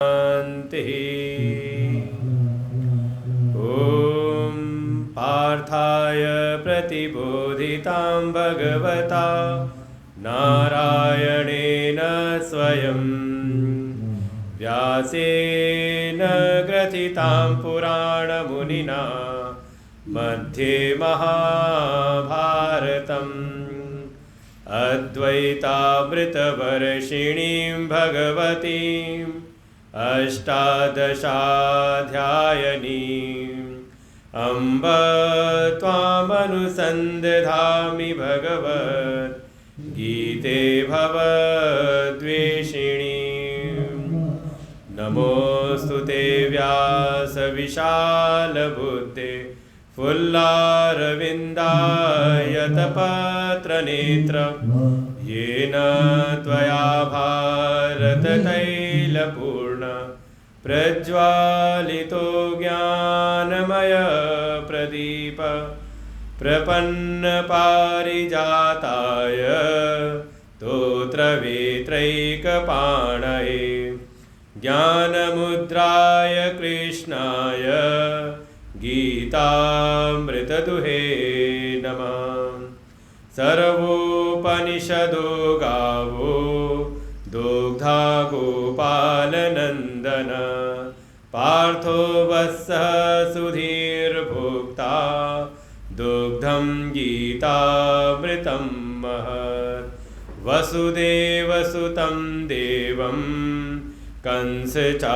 शान्तिः। ॐ पार्थाय प्रतिबोधितां भगवता नारायणेन स्वयं व्यासेन ग्रथितां पुराणमुनिना मध्ये महाभारतम् अद्वैतामृतवर्षिणीं भगवतीम् अष्टादशाध्यायनीम् अम्ब त्वामनुसन्दधामि भगवद्गीते भवद्वेषिणीम्। नमोऽस्तु ते व्यासविशालबुद्धे फुल्लारविन्दायतपत्रनेत्र येन त्वया भारततैलपूर्ण प्रज्वालितो ज्ञानमय प्रदीप प्रपन्नपारिजाताय स्तोत्रवेत्रैकपाणये ज्ञानमुद्राय कृष्णाय गीतामृतदुहे नमः। सर्वोपनिषदो गावो दुग्धा गोपालनन्दन पार्थो वत्सः सुधीर्भोक्ता दुग्धं गीतामृतं महत्। वसुदेवसुतं देवं कंसचाणूरमर्दनं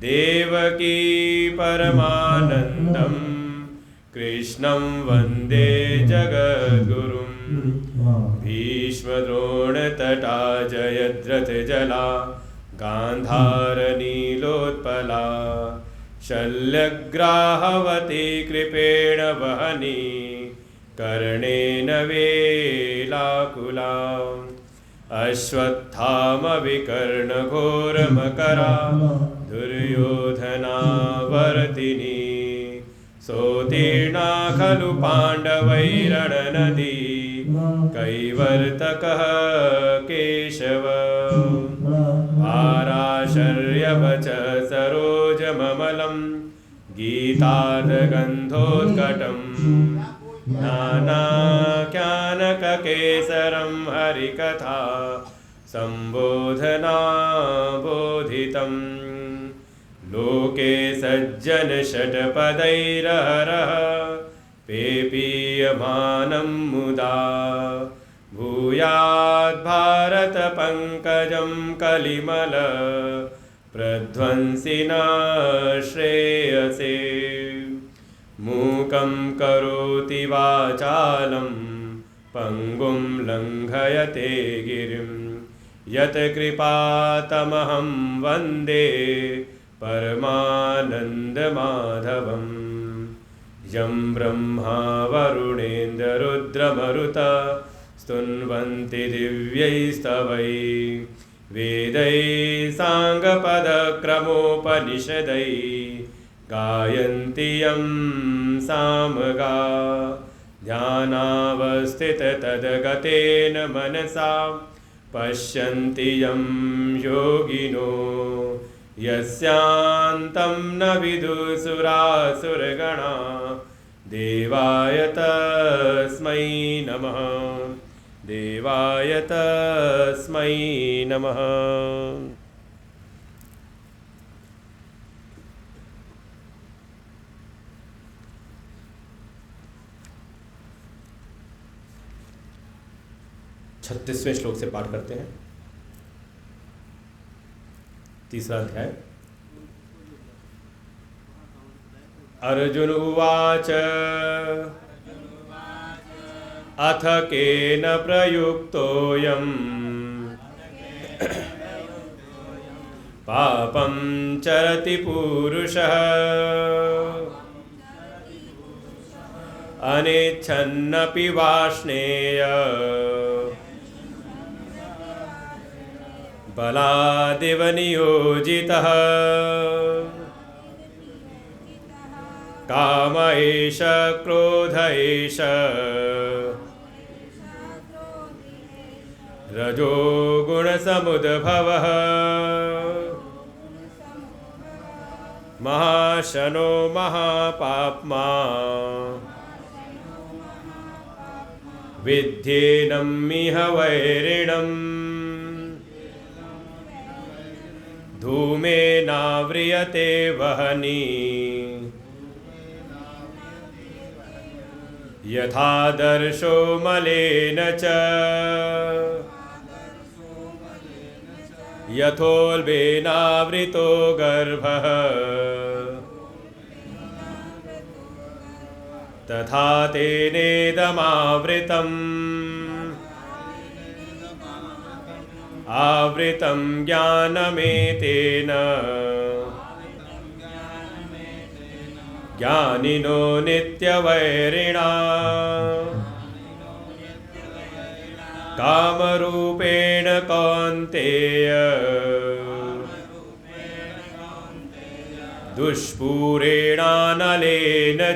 देवकी परमानन्दं कृष्णं वन्दे जगद्गुरुं। भीष्मद्रोणतटा जयद्रथजला गान्धारनीलोत्पला शल्यग्राहवती कृपेण वहनी कर्णेन वेलाकुला अश्वत्थामविकर्णघोरमकरा दुर्योधनावर्तिनी सोतीर्णा खलु पाण्डवैरणनदी कैवर्तकः केशव पाराशर्यवच सरोजममलं गीतार्धगन्धोत्कटम् नानाख्यानककेसरं हरिकथा सम्बोधना बोधितम्। लोके सज्जनषट्पदैरहरः पेपीयमानं मुदा भूयाद्भारतपङ्कजं कलिमल प्रध्वंसिना श्रेयसे। मूकं करोति वाचालं पङ्गुं लङ्घयते गिरिं यत्कृपातमहं वन्दे परमानन्दमाधवम्। यं ब्रह्मा वरुणेन्द्ररुद्रमरुत स्तुन्वन्ति दिव्यैस्तवैः वेदैः साङ्गपदक्रमोपनिषदैः गायन्ति यं सामगा ध्यानावस्थिततद्गतेन मनसा पश्यन्ति यं योगिनो यस्यान्तं न विदुसुरासुरगणा देवाय तस्मै नमः देवाय तस्मै नमः। छत्तीसवें श्लोक से पाठ करते हैं। तीसरा अध्याय। अर्जुन उवाच अथ केन प्रयुक्तोऽयं पापं चरति पूरुषः अनिच्छन्नपि वाष्णेय बलादिव नियोजितः काम एष क्रोध एष रजोगुणसमुद्भवः महाशनो महापाप्मा विद्येनमिह वैरिणम् धूमेनाव्रियते वह्नि यथादर्शो मलेन च यथोल्बेनावृतो गर्भः तथा तेनेदमावृतम् आवृतं ज्ञानमेतेन ज्ञानिनो नित्यवैरिणा कामरूपेण कौन्तेय दुष्पूरेणानलेन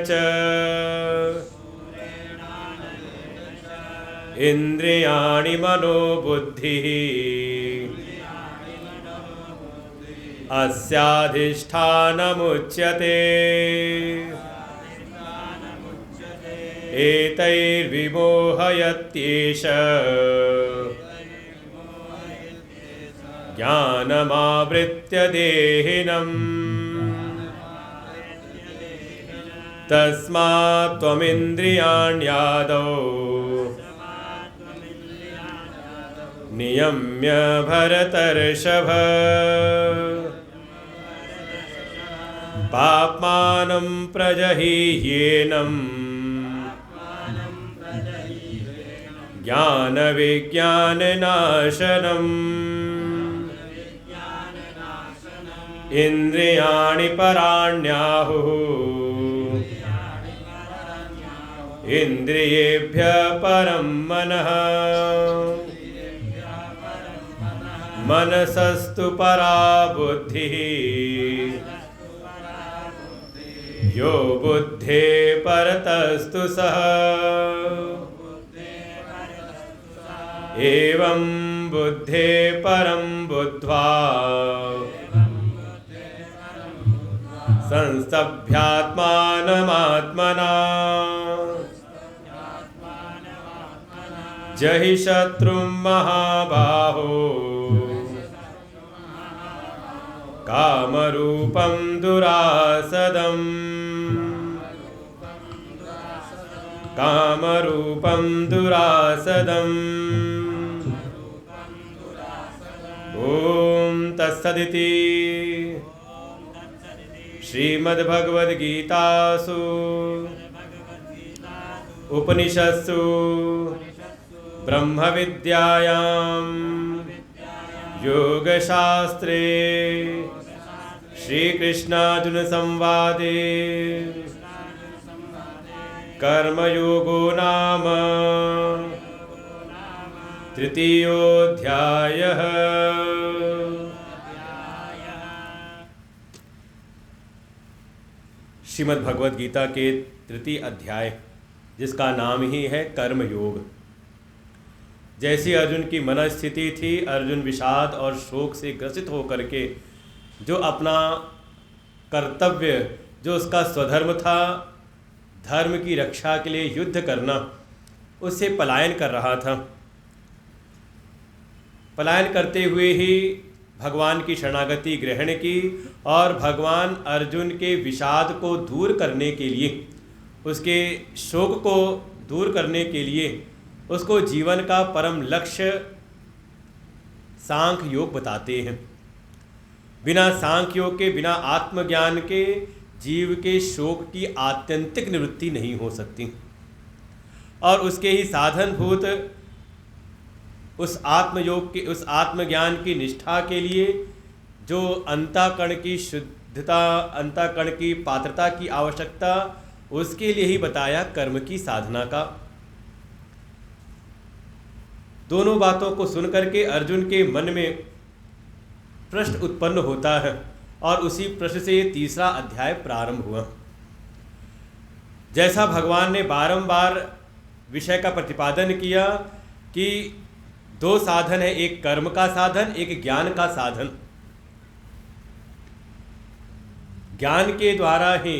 च इन्द्रियाणि मनोबुद्धिः अस्याधिष्ठानमुच्यते एतैर्विमोहयत्येष ज्ञानमावृत्य देहिनम् तस्मात् त्वमिन्द्रियाण्यादौ नियम्य भरतर्षभ पाप्मानं प्रजहीह्येनं ज्ञानविज्ञाननाशनम् इन्द्रियाणि पराण्याहुः इन्द्रियेभ्यः परं मनः मनसस्तु परा बुद्धिः यो बुद्धे परतस्तु सः एवं बुद्धे परं बुद्ध्वा संस्तभ्यात्मानमात्मना जहि शत्रुं महाबाहो कामरूपं दुरासदम् कामरूपं दुरासदम् ॐ तत्सदिति श्रीमद्भगवद्गीतासु उपनिषत्सु ब्रह्मविद्यायां योगशास्त्रे श्रीकृष्णार्जुनसंवादे कर्मयोगो नाम तृतीयोऽध्यायः। श्रीमद् भगवद गीता के तृतीय अध्याय, जिसका नाम ही है कर्मयोग। जैसी अर्जुन की मनस्थिति थी, अर्जुन विषाद और शोक से ग्रसित होकर के जो अपना कर्तव्य, जो उसका स्वधर्म था, धर्म की रक्षा के लिए युद्ध करना, उससे पलायन कर रहा था। पलायन करते हुए ही भगवान की शरणागति ग्रहण की और भगवान अर्जुन के विषाद को दूर करने के लिए, उसके शोक को दूर करने के लिए उसको जीवन का परम लक्ष्य सांख्य योग बताते हैं। बिना सांख्य योग के, बिना आत्मज्ञान के जीव के शोक की आत्यंतिक निवृत्ति नहीं हो सकती और उसके ही साधनभूत उस आत्मयोग की, उस आत्मज्ञान की निष्ठा के लिए जो अंतःकरण की शुद्धता, अंतःकरण की पात्रता की आवश्यकता, उसके लिए ही बताया कर्म की साधना का। दोनों बातों को सुनकर के अर्जुन के मन में प्रश्न उत्पन्न होता है और उसी प्रश्न से ये तीसरा अध्याय प्रारंभ हुआ। जैसा भगवान ने बारंबार विषय का प्रतिपादन किया कि दो साधन है, एक कर्म का साधन, एक ज्ञान का साधन। ज्ञान के द्वारा ही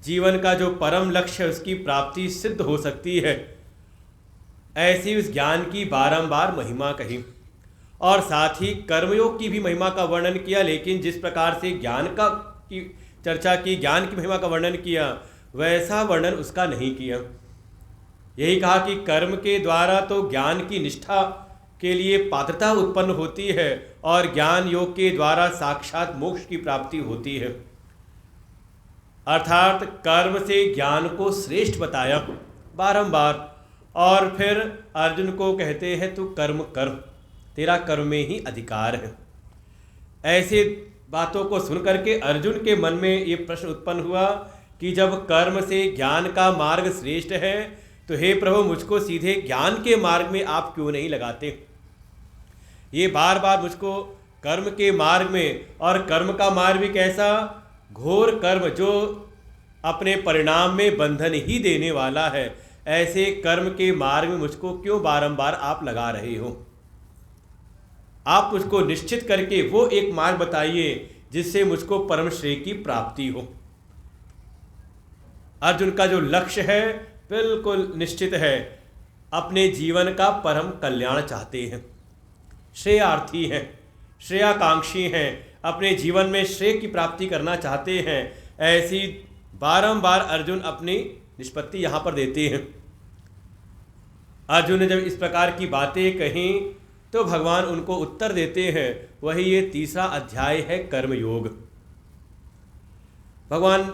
जीवन का जो परम लक्ष्य है उसकी प्राप्ति सिद्ध हो सकती है। ऐसी उस ज्ञान की बारंबार महिमा कही और साथ ही कर्मयोग की भी महिमा का वर्णन किया, लेकिन जिस प्रकार से ज्ञान का की चर्चा की, ज्ञान की महिमा का वर्णन किया, वैसा वर्णन उसका नहीं किया। यही कहा कि कर्म के द्वारा तो ज्ञान की निष्ठा के लिए पात्रता उत्पन्न होती है और ज्ञान योग के द्वारा साक्षात मोक्ष की प्राप्ति होती है। अर्थात कर्म से ज्ञान को श्रेष्ठ बताया बारंबार, और फिर अर्जुन को कहते हैं तू कर्म कर, तेरा कर्म में ही अधिकार है। ऐसे बातों को सुन करके अर्जुन के मन में ये प्रश्न उत्पन्न हुआ कि जब कर्म से ज्ञान का मार्ग श्रेष्ठ है तो हे प्रभु, मुझको सीधे ज्ञान के मार्ग में आप क्यों नहीं लगाते। ये बार बार मुझको कर्म के मार्ग में, और कर्म का मार्ग भी कैसा, घोर कर्म जो अपने परिणाम में बंधन ही देने वाला है, ऐसे कर्म के मार्ग में मुझको क्यों बारंबार आप लगा रहे हो। आप मुझको निश्चित करके वो एक मार्ग बताइए जिससे मुझको परम श्रेय की प्राप्ति हो। अर्जुन का जो लक्ष्य है बिल्कुल निश्चित है, अपने जीवन का परम कल्याण चाहते हैं, श्रेयार्थी हैं, श्रेयाकांक्षी हैं, अपने जीवन में श्रेय की प्राप्ति करना चाहते हैं। ऐसी बारंबार अर्जुन अपनी निष्पत्ति यहाँ पर देते हैं। अर्जुन ने जब इस प्रकार की बातें कहीं तो भगवान उनको उत्तर देते हैं, वही ये 3रा अध्याय है कर्मयोग। भगवान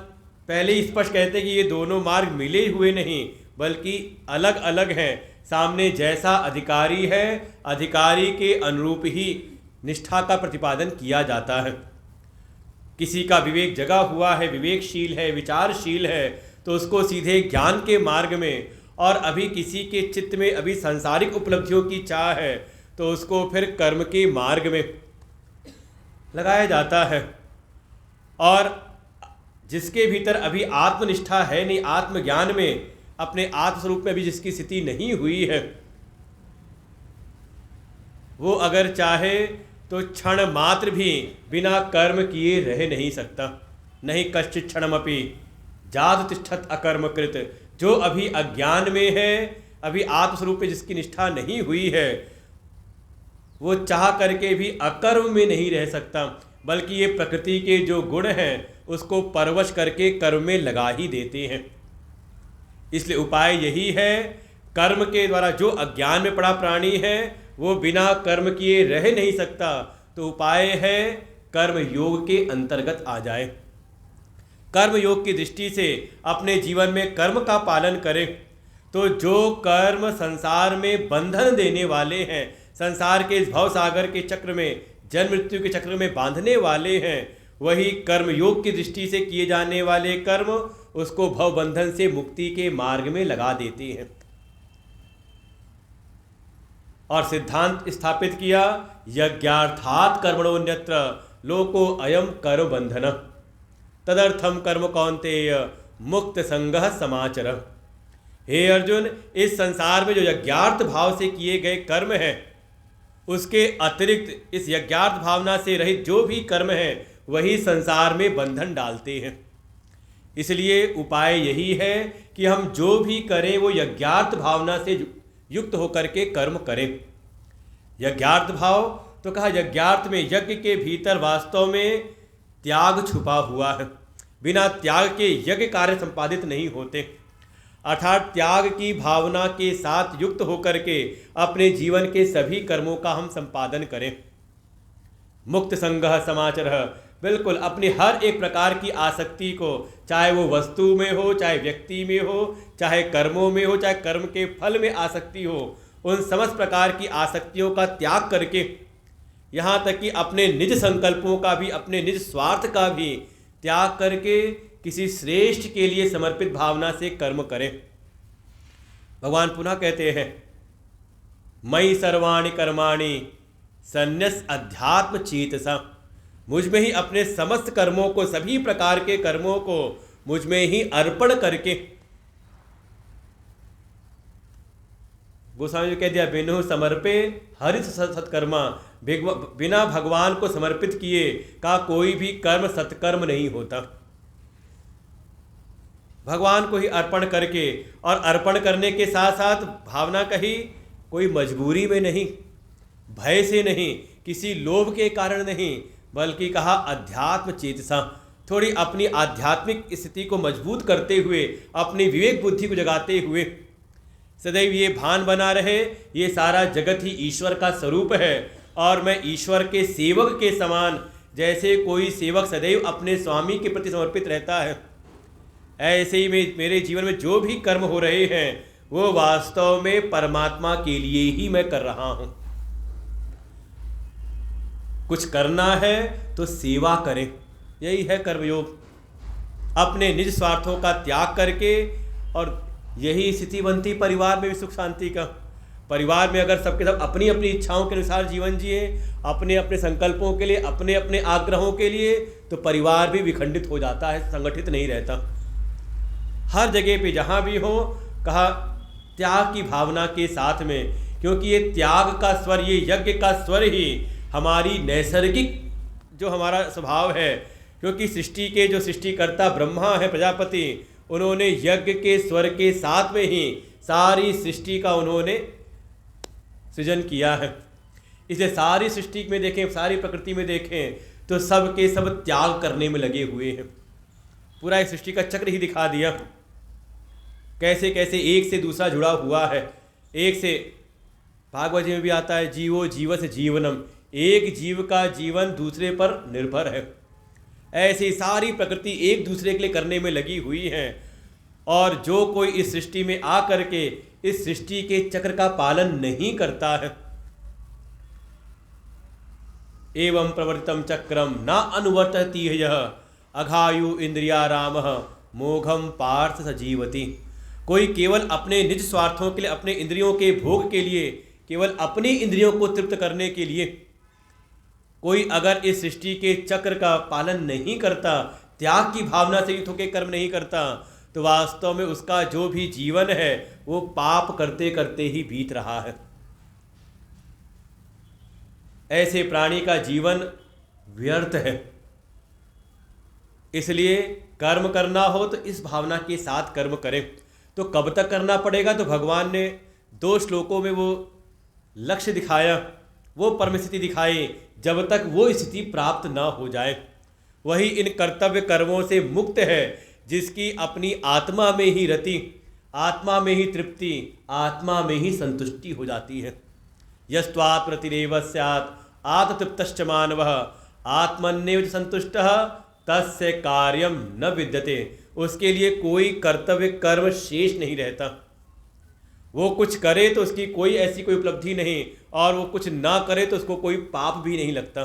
पहले ही स्पष्ट कहते हैं कि ये दोनों मार्ग मिले हुए नहीं बल्कि अलग अलग हैं। सामने जैसा अधिकारी है, अधिकारी के अनुरूप ही निष्ठा का प्रतिपादन किया जाता है। किसी का विवेक जगा हुआ है, विवेकशील है, विचारशील है, तो उसको सीधे ज्ञान के मार्ग में, और अभी किसी के चित्त में अभी सांसारिक उपलब्धियों की चाह है तो उसको फिर कर्म के मार्ग में लगाया जाता है। और जिसके भीतर अभी आत्मनिष्ठा है नहीं, आत्मज्ञान में, अपने आत्मस्वरूप में अभी जिसकी स्थिति नहीं हुई है, वो अगर चाहे तो क्षण मात्र भी बिना कर्म किए रह नहीं सकता। नहीं कश्चित् क्षणमपि जातु तिष्ठत् अकर्मकृत। जो अभी अज्ञान में है, अभी आत्मस्वरूप में जिसकी निष्ठा नहीं हुई है, वो चाह करके भी अकर्म में नहीं रह सकता, बल्कि ये प्रकृति के जो गुण हैं उसको परवश करके कर्म में लगा ही देते हैं। इसलिए उपाय यही है, कर्म के द्वारा जो अज्ञान में पड़ा प्राणी है वो बिना कर्म किए रह नहीं सकता, तो उपाय है कर्म योग के अंतर्गत आ जाए। कर्म योग की दृष्टि से अपने जीवन में कर्म का पालन करें तो जो कर्म संसार में बंधन देने वाले हैं, संसार के इस भव सागर के चक्र में, जन्म मृत्यु के चक्र में बांधने वाले हैं, वही कर्म योग की दृष्टि से किए जाने वाले कर्म उसको भव बंधन से मुक्ति के मार्ग में लगा देते हैं। और सिद्धांत स्थापित किया, यज्ञार्थात् कर्मणोऽन्यत्र लोको अयम कर्म बंधन तदर्थम कर्म कौन्तेय मुक्त संगः समाचर। हे अर्जुन, इस संसार में जो यज्ञार्थ भाव से किए गए कर्म हैं, उसके अतिरिक्त इस यज्ञार्थ भावना से रहित जो भी कर्म हैं वही संसार में बंधन डालते हैं। इसलिए उपाय यही है कि हम जो भी करें वो यज्ञार्थ भावना से युक्त होकर के कर्म करें। यज्ञार्थ भाव तो कहा, यज्ञार्थ में, यज्ञ के भीतर वास्तव में त्याग छुपा हुआ है। बिना त्याग के यज्ञ कार्य संपादित नहीं होते। अर्थात त्याग की भावना के साथ युक्त होकर के अपने जीवन के सभी कर्मों का हम संपादन करें। मुक्त संगः समाचरः, बिल्कुल अपनी हर एक प्रकार की आसक्ति को, चाहे वो वस्तु में हो, चाहे व्यक्ति में हो, चाहे कर्मों में हो, चाहे कर्म के फल में आसक्ति हो, उन समस्त प्रकार की आसक्तियों का त्याग करके, यहाँ तक कि अपने निज संकल्पों का भी, अपने निज स्वार्थ का भी त्याग करके किसी श्रेष्ठ के लिए समर्पित भावना से कर्म करें। भगवान पुनः कहते हैं, मयि सर्वाणि कर्माणि सन्न्यस अध्यात्म चेतसा, मुझ में ही अपने समस्त कर्मों को, सभी प्रकार के कर्मों को मुझ में ही अर्पण करके गोस्वामी जी कह दिया, बिनु समर्पे हरि सत्कर्मा, बिना भगवान को समर्पित किए का कोई भी कर्म सत्कर्म नहीं होता। भगवान को ही अर्पण करके, और अर्पण करने के साथ साथ भावना कही कोई मजबूरी में नहीं, भय से नहीं, किसी लोभ के कारण नहीं, बल्कि कहा अध्यात्म चेतसा, थोड़ी अपनी आध्यात्मिक स्थिति को मजबूत करते हुए, अपनी विवेक बुद्धि को जगाते हुए सदैव ये भान बना रहे ये सारा जगत ही ईश्वर का स्वरूप है, और मैं ईश्वर के सेवक के समान, जैसे कोई सेवक सदैव अपने स्वामी के प्रति समर्पित रहता है, ऐसे ही मेरे जीवन में जो भी कर्म हो रहे हैं वो वास्तव में परमात्मा के लिए ही मैं कर रहा हूं। कुछ करना है तो सेवा करें, यही है कर्मयोग। अपने निज स्वार्थों का त्याग करके, और यही स्थिति बनती परिवार में भी सुख शांति का। परिवार में अगर सबके सब अपनी अपनी इच्छाओं के अनुसार जीवन जिए, अपने अपने संकल्पों के लिए, अपने अपने आग्रहों के लिए, तो परिवार भी विखंडित हो जाता है, संगठित नहीं रहता। हर जगह पे जहाँ भी हो, कहा त्याग की भावना के साथ में, क्योंकि ये त्याग का स्वर, ये यज्ञ का स्वर ही हमारी नैसर्गिक जो हमारा स्वभाव है। क्योंकि सृष्टि के जो सृष्टिकर्ता ब्रह्मा है, प्रजापति, उन्होंने यज्ञ के स्वर के साथ में ही सारी सृष्टि का उन्होंने सृजन किया है। इसे सारी सृष्टि में देखें, सारी प्रकृति में देखें, तो सब के सब त्याग करने में लगे हुए हैं। पूरा एक सृष्टि का चक्र ही दिखा दिया, कैसे कैसे एक से दूसरा जुड़ा हुआ है। एक से भागवत जी में भी आता है, जीवो जीवस जीवनम, एक जीव का जीवन दूसरे पर निर्भर है। ऐसी सारी प्रकृति एक दूसरे के लिए करने में लगी हुई है, और जो कोई इस सृष्टि में आ करके इस सृष्टि के चक्र का पालन नहीं करता है, एवं प्रवर्तितम चक्रम न अनुवर्तति यः अघायु इंद्रियारामः मोघम पार्थ सजीवति। कोई केवल अपने निज स्वार्थों के लिए, अपने इंद्रियों के भोग के लिए, केवल अपनी इंद्रियों को तृप्त करने के लिए कोई अगर इस सृष्टि के चक्र का पालन नहीं करता, त्याग की भावना से युक्त होकर कर्म नहीं करता, तो वास्तव में उसका जो भी जीवन है वो पाप करते करते ही बीत रहा है। ऐसे प्राणी का जीवन व्यर्थ है। इसलिए कर्म करना हो तो इस भावना के साथ कर्म करें। तो कब तक करना पड़ेगा? तो भगवान ने 2 श्लोकों में वो लक्ष्य दिखाया, वो परम स्थिति दिखाई, जब तक वो स्थिति प्राप्त ना हो जाए। वही इन कर्तव्य कर्मों से मुक्त है जिसकी अपनी आत्मा में ही रति, आत्मा में ही तृप्ति, आत्मा में ही संतुष्टि हो जाती है। यस्त्वात्मरतिरेव स्यात् आत्मतृप्तश्च मानवः आत्मन्येव संतुष्टः तस्य कार्यम न विद्यते। उसके लिए कोई कर्तव्य कर्म शेष नहीं रहता। वो कुछ करे तो उसकी कोई ऐसी कोई उपलब्धि नहीं, और वो कुछ ना करे तो उसको कोई पाप भी नहीं लगता।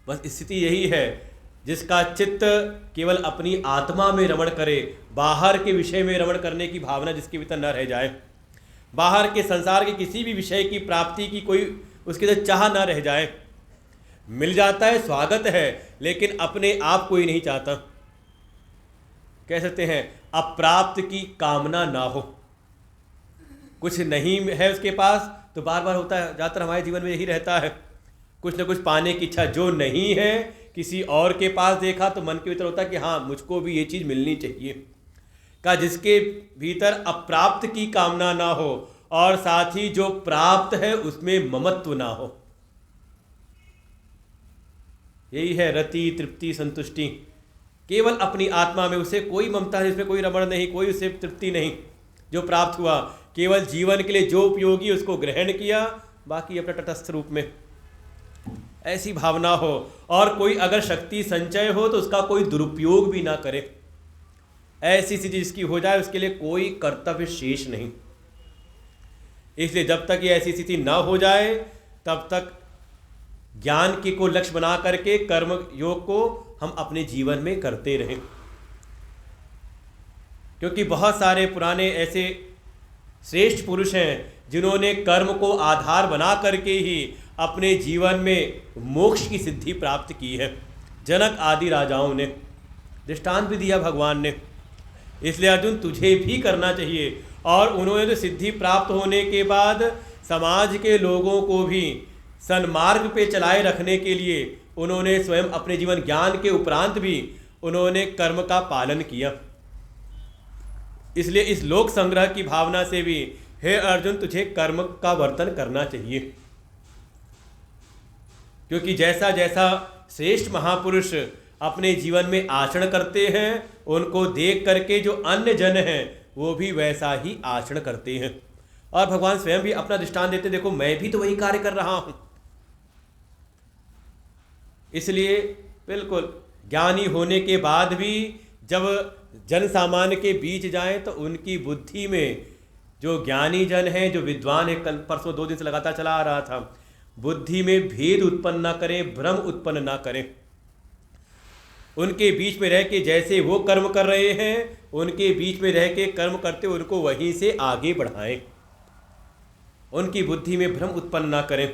बस स्थिति यही है, जिसका चित्त केवल अपनी आत्मा में रमण करे, बाहर के विषय में रमण करने की भावना जिसके भीतर न रह जाए, बाहर के संसार के किसी भी विषय की प्राप्ति की कोई उसके अंदर चाह न रह जाए। मिल जाता है, स्वागत है, लेकिन अपने आप कोई नहीं चाहता। कह सकते हैं अप्राप्त की कामना ना हो। कुछ नहीं है उसके पास तो बार बार होता है, ज़्यादातर हमारे जीवन में यही रहता है, कुछ न कुछ पाने की इच्छा। जो नहीं है किसी और के पास देखा तो मन के भीतर होता है कि हाँ मुझको भी ये चीज़ मिलनी चाहिए। का जिसके भीतर अप्राप्त की कामना ना हो, और साथ ही जो प्राप्त है उसमें ममत्व ना हो, यही है रति, तृप्ति, संतुष्टि। केवल अपनी आत्मा में, उसे कोई ममता नहीं, उसमें कोई रमण नहीं, कोई उसे तृप्ति नहीं। जो प्राप्त हुआ केवल जीवन के लिए जो उपयोगी उसको ग्रहण किया, बाकी अपना तटस्थ रूप में, ऐसी भावना हो। और कोई अगर शक्ति संचय हो तो उसका कोई दुरुपयोग भी ना करे। ऐसी स्थिति जिसकी हो जाए उसके लिए कोई कर्तव्य शेष नहीं। इसलिए जब तक ये ऐसी स्थिति ना हो जाए तब तक ज्ञान के को लक्ष्य बना करके कर्म योग को हम अपने जीवन में करते रहें। क्योंकि बहुत सारे पुराने ऐसे श्रेष्ठ पुरुष हैं जिन्होंने कर्म को आधार बना करके ही अपने जीवन में मोक्ष की सिद्धि प्राप्त की है। जनक आदि राजाओं ने दृष्टांत भी दिया भगवान ने। इसलिए अर्जुन तुझे भी करना चाहिए, और उन्होंने तो सिद्धि प्राप्त होने के बाद समाज के लोगों को भी सन्मार्ग पे चलाए रखने के लिए उन्होंने स्वयं अपने जीवन ज्ञान के उपरांत भी उन्होंने कर्म का पालन किया। इसलिए इस लोक संग्रह की भावना से भी हे अर्जुन तुझे कर्म का वर्तन करना चाहिए, क्योंकि जैसा जैसा श्रेष्ठ महापुरुष अपने जीवन में आचरण करते हैं उनको देख करके जो अन्य जन हैं वो भी वैसा ही आचरण करते हैं। और भगवान स्वयं भी अपना दृष्टांत देते, देखो मैं भी तो वही कार्य कर रहा हूं। इसलिए बिल्कुल ज्ञानी होने के बाद भी जब जन सामान्य के बीच जाएं तो उनकी बुद्धि में, जो ज्ञानी जन हैं, जो विद्वान है, कल परसों 2 दिन से लगातार चला आ रहा था, बुद्धि में भेद उत्पन्न ना करें, भ्रम उत्पन्न ना करें। उनके बीच में रह के जैसे वो कर्म कर रहे हैं उनके बीच में रह के कर्म करते उनको वहीं से आगे बढ़ाएं, उनकी बुद्धि में भ्रम उत्पन्न ना करें।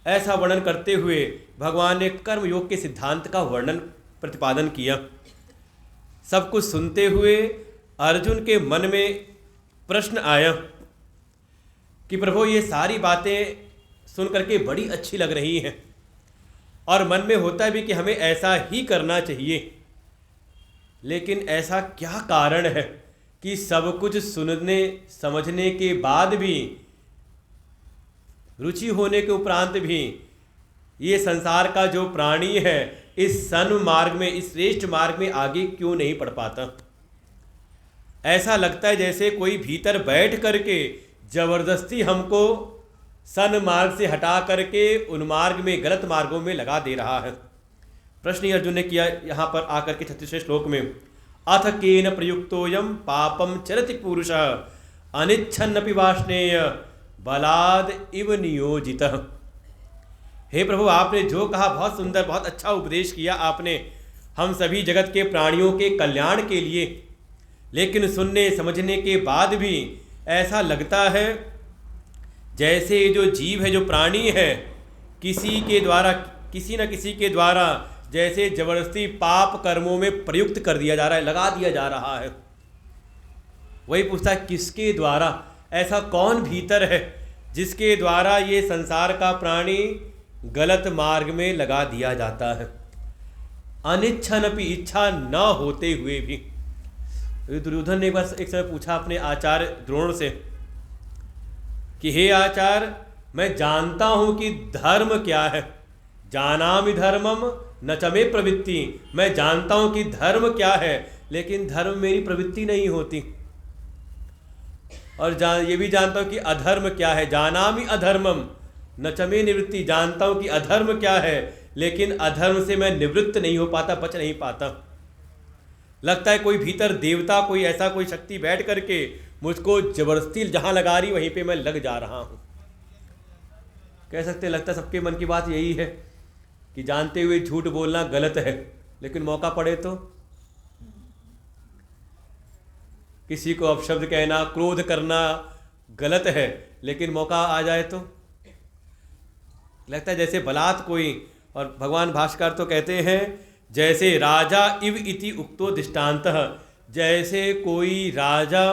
ऐसा वर्णन करते हुए भगवान ने कर्म योग के सिद्धांत का वर्णन प्रतिपादन किया। सब कुछ सुनते हुए अर्जुन के मन में प्रश्न आया कि प्रभु ये सारी बातें सुन करके बड़ी अच्छी लग रही हैं और मन में होता भी कि हमें ऐसा ही करना चाहिए, लेकिन ऐसा क्या कारण है कि सब कुछ सुनने समझने के बाद भी, रुचि होने के उपरांत भी ये संसार का जो प्राणी है इस सन्मार्ग में, इस श्रेष्ठ मार्ग में आगे क्यों नहीं बढ़ पाता? ऐसा लगता है जैसे कोई भीतर बैठ करके जबरदस्ती हमको सन्मार्ग से हटा करके उन्मार्ग में, गलत मार्गों में लगा दे रहा है। प्रश्न ही अर्जुन ने किया यहाँ पर आकर के 36वें श्लोक में, अथ केन प्रयुक्तोयम पापम चरति पुरुषः अनिच्छन्नपि वाष्णेय बलाद इव नियोजितः। हे प्रभु आपने जो कहा बहुत सुंदर, बहुत अच्छा उपदेश किया आपने हम सभी जगत के प्राणियों के कल्याण के लिए, लेकिन सुनने समझने के बाद भी ऐसा लगता है जैसे ये जो जीव है, जो प्राणी है, किसी के द्वारा, किसी न किसी के द्वारा जैसे जबरदस्ती पाप कर्मों में प्रयुक्त कर दिया जा रहा है, लगा दिया जा रहा है। वही पूछता है किसके द्वारा? ऐसा कौन भीतर है जिसके द्वारा ये संसार का प्राणी गलत मार्ग में लगा दिया जाता है, अनिच्छन्नपि, इच्छा न होते हुए भी। दुर्योधन ने एक समय पूछा अपने आचार्य द्रोण से कि हे आचार्य मैं जानता हूं कि धर्म क्या है, जानामि धर्मम न च मे प्रवृत्ति, मैं जानता हूं कि धर्म क्या है लेकिन धर्म मेरी प्रवृत्ति नहीं होती। और ये भी जानता हूं कि अधर्म क्या है, जानामि अधर्मम न च मे निवृत्ति, जानता हूं कि अधर्म क्या है लेकिन अधर्म से मैं निवृत्त नहीं हो पाता, बच नहीं पाता। लगता है कोई भीतर देवता, कोई ऐसा कोई शक्ति बैठ करके मुझको जबरदस्ती जहां लगा रही वहीं पे मैं लग जा रहा हूं। कह सकते, लगता सबके मन की बात यही है कि जानते हुए झूठ बोलना गलत है, लेकिन मौका पड़े तो किसी को अपशब्द कहना, क्रोध करना गलत है, लेकिन मौका आ जाए तो लगता है जैसे बलात् कोई। और भगवान भाष्यकार तो कहते हैं जैसे राजा इव इति उक्तो दृष्टान्तः, जैसे कोई राजा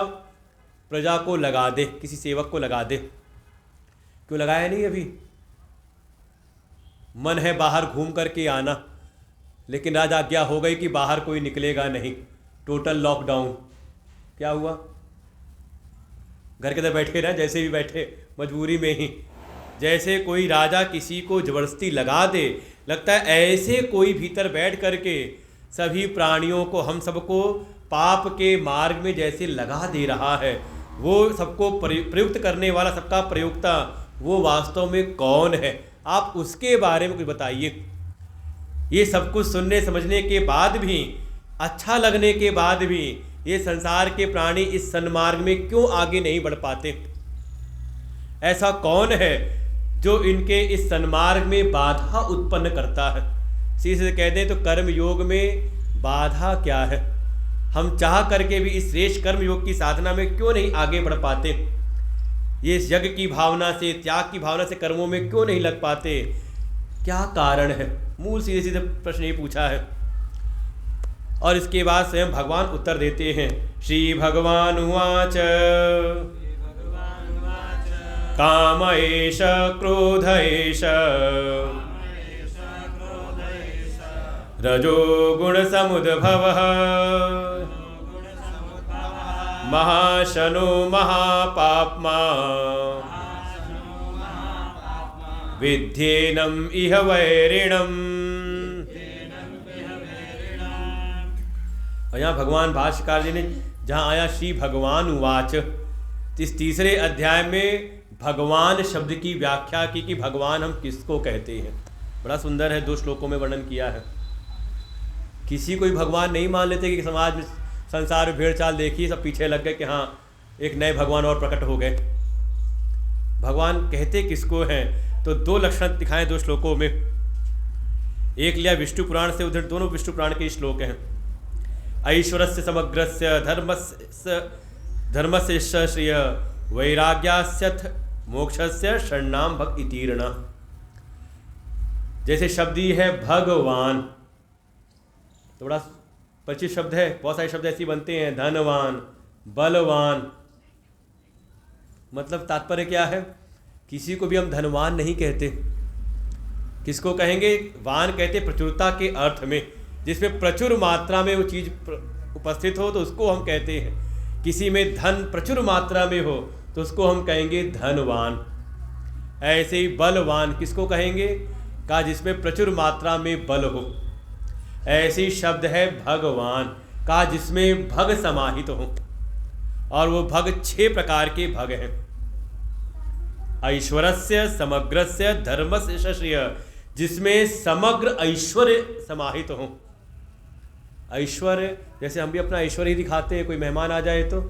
प्रजा को लगा दे, किसी सेवक को लगा दे। क्यों लगाया नहीं अभी? मन है बाहर घूम करके आना, लेकिन राजा आज्ञा हो गई कि बाहर कोई निकलेगा नहीं, टोटल लॉकडाउन। क्या हुआ? घर के अंदर बैठे रहे, जैसे भी बैठे, मजबूरी में ही। जैसे कोई राजा किसी को जबरदस्ती लगा दे, लगता है ऐसे कोई भीतर बैठ करके सभी प्राणियों को, हम सबको पाप के मार्ग में जैसे लगा दे रहा है। वो सबको प्रयुक्त करने वाला, सबका प्रयुक्ता, वो वास्तव में कौन है? आप उसके बारे में कुछ बताइए। ये सब कुछ सुनने समझने के बाद भी, अच्छा लगने के बाद भी ये संसार के प्राणी इस सन्मार्ग में क्यों आगे नहीं बढ़ पाते? ऐसा कौन है जो इनके इस सन्मार्ग में बाधा उत्पन्न करता है? सीधे कह दें तो कर्म योग में बाधा क्या है? हम चाह करके भी इस श्रेष्ठ कर्म योग की साधना में क्यों नहीं आगे बढ़ पाते? ये यज्ञ की भावना से, त्याग की भावना से कर्मों में क्यों नहीं लग पाते? क्या कारण है? मूल सीधे सीधे प्रश्न ये पूछा है। और इसके बाद स्वयं भगवान उत्तर देते हैं। श्री भगवान उवाच काम एष क्रोध एष रजो गुण समुद्भवः महाशनो महापाप्मा विध्येनम् इह वैरिणम्। और यहाँ भगवान भाष्यकार जी ने जहाँ आया श्री भगवान उवाच, इस तीसरे अध्याय में भगवान शब्द की व्याख्या की कि भगवान हम किसको कहते हैं। बड़ा सुंदर है, 2 श्लोकों में वर्णन किया है। किसी कोई भगवान नहीं मान लेते कि समाज में संसार में भेड़ चाल देखी, सब पीछे लग गए कि हाँ एक नए भगवान और प्रकट हो गए। भगवान कहते किसको हैं, तो 2 लक्षण दिखाए 2 श्लोकों में। एक लिया विष्णु पुराण से, उधर दोनों विष्णु पुराण के श्लोक हैं। ऐश्वरस्य समग्रस्य धर्मस्य श्रिय वैराग्यास्यथ मोक्षस्य शरणाम भक्ति तीर्ण। जैसे शब्द ही है भगवान, तो बड़ा परिचित शब्द है, बहुत सारे शब्द ऐसे बनते हैं। धनवान, बलवान, मतलब तात्पर्य क्या है, किसी को भी हम धनवान नहीं कहते। किसको कहेंगे, वान कहते प्रचुरता के अर्थ में, जिसमें प्रचुर मात्रा में वो चीज़ उपस्थित हो तो उसको हम कहते हैं। किसी में धन प्रचुर मात्रा में हो तो उसको हम कहेंगे धनवान। ऐसे ही बलवान किसको कहेंगे, का जिसमें प्रचुर मात्रा में बल हो। ऐसे ही शब्द है भगवान, का जिसमें भग समाहित हो, और वो भग 6 प्रकार के भग हैं। ऐश्वरस्य समग्रस्य धर्मस्य श्रिय, जिसमें समग्र ऐश्वर्य समाहित हो। ऐश्वर्य जैसे हम भी अपना ऐश्वर्य दिखाते हैं, कोई मेहमान आ जाए तो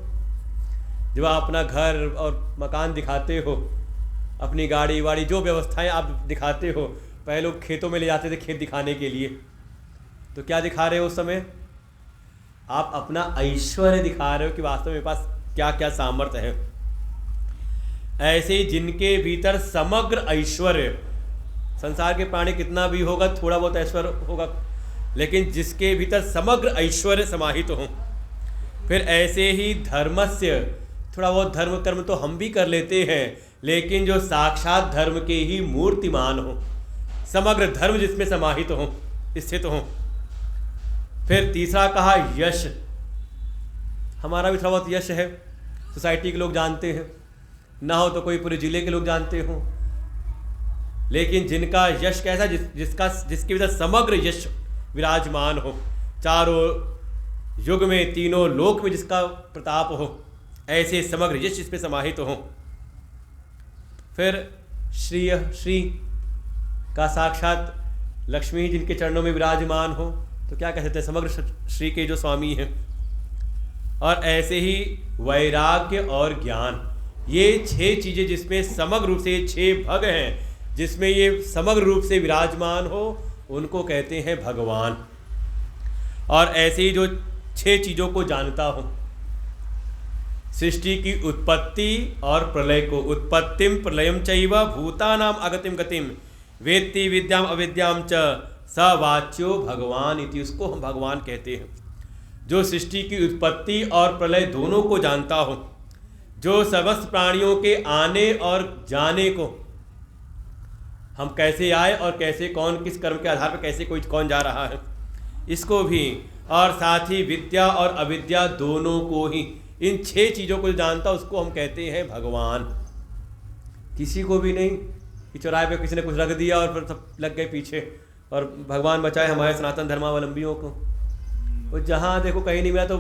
जब आप अपना घर और मकान दिखाते हो, अपनी गाड़ी वाड़ी जो व्यवस्थाएं आप दिखाते हो, पहले लोग खेतों में ले जाते थे खेत दिखाने के लिए, तो क्या दिखा रहे हो उस समय, आप अपना ऐश्वर्य दिखा रहे हो कि वास्तव में पास क्या क्या सामर्थ्य है। ऐसे ही जिनके भीतर समग्र ऐश्वर्य, संसार के प्राणी कितना भी होगा थोड़ा बहुत ऐश्वर्य होगा, लेकिन जिसके भीतर समग्र ऐश्वर्य समाहित हो। फिर ऐसे ही धर्मस्य, थोड़ा बहुत धर्म कर्म तो हम भी कर लेते हैं, लेकिन जो साक्षात धर्म के ही मूर्तिमान हो, समग्र धर्म जिसमें समाहित हो, स्थित हो। फिर तीसरा कहा यश, हमारा भी थोड़ा बहुत यश है, सोसाइटी के लोग जानते हैं, ना हो तो कोई पूरे जिले के लोग जानते हो, लेकिन जिनका यश कैसा, जिसके भीतर समग्र यश विराजमान हो, चारों युग में तीनों लोक में जिसका प्रताप हो, ऐसे समग्र यश जिस पे समाहित हो। फिर श्री का साक्षात लक्ष्मी जिनके चरणों में विराजमान हो, तो क्या कह सकते हैं, समग्र श्री के जो स्वामी हैं। और ऐसे ही वैराग्य और ज्ञान, ये 6 चीज़ें जिसमें समग्र रूप से 6 भग हैं, जिसमें ये समग्र रूप से विराजमान हो, उनको कहते हैं भगवान। और ऐसे ही जो 6 चीज़ों को जानता हो, सृष्टि की उत्पत्ति और प्रलय को, उत्पत्तिम प्रलयम चैव भूतानाम अगतिम गतिम वेत्ति विद्याम अविद्याम च स वाच्यो भगवान इति, उसको हम भगवान कहते हैं। जो सृष्टि की उत्पत्ति और प्रलय दोनों को जानता हो, जो समस्त प्राणियों के आने और जाने को, हम कैसे आए और कैसे कौन किस कर्म के आधार पर कैसे कोई कौन जा रहा है, इसको भी, और साथ ही विद्या और अविद्या दोनों को ही, इन 6 चीज़ों को जानता उसको हम कहते हैं भगवान। किसी को भी नहीं कि चौराहे पे किसी ने कुछ रख दिया और फिर सब लग गए पीछे, और भगवान बचाए हमारे सनातन धर्मावलंबियों को। और जहाँ देखो कहीं नहीं मिला तो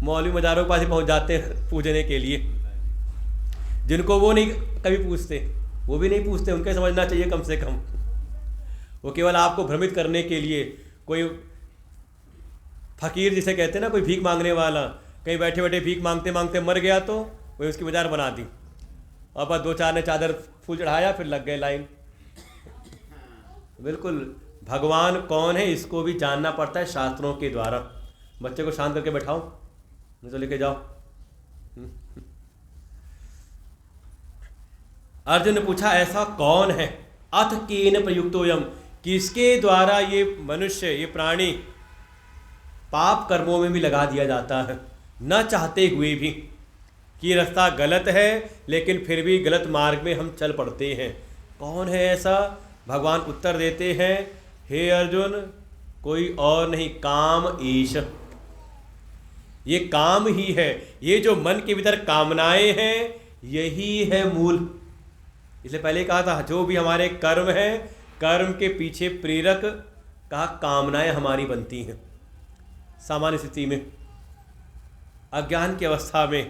मौलवी मज़ारों के पास ही पहुँच जाते हैं पूजने के लिए। जिनको वो नहीं कभी पूछते, वो भी नहीं पूछते, उनके समझना चाहिए कम से कम। वो केवल आपको भ्रमित करने के लिए, कोई फकीर जिसे कहते हैं ना, कोई भीख मांगने वाला, कहीं बैठे बैठे भीख मांगते मांगते मर गया तो वही उसकी मज़ार बना दी, और बस 2-4 ने चादर फूल चढ़ाया, फिर लग गए लाइन। बिल्कुल भगवान कौन है इसको भी जानना पड़ता है शास्त्रों के द्वारा। बच्चे को शांत करके बैठाओ, नहीं तो लेके जाओ। अर्जुन ने पूछा ऐसा कौन है, अथ केन प्रयुक्तोयम, किसके द्वारा ये मनुष्य, ये प्राणी पाप कर्मों में भी लगा दिया जाता है, न चाहते हुए भी, कि रास्ता गलत है लेकिन फिर भी गलत मार्ग में हम चल पड़ते हैं। कौन है ऐसा? भगवान उत्तर देते हैं, हे अर्जुन, कोई और नहीं, काम ईश। ये काम ही है, ये जो मन के भीतर कामनाएं हैं यही है मूल। इसलिए पहले कहा था, जो भी हमारे कर्म है, कर्म के पीछे प्रेरक कहा कामनाएं हमारी बनती हैं। सामान्य स्थिति में, अज्ञान की अवस्था में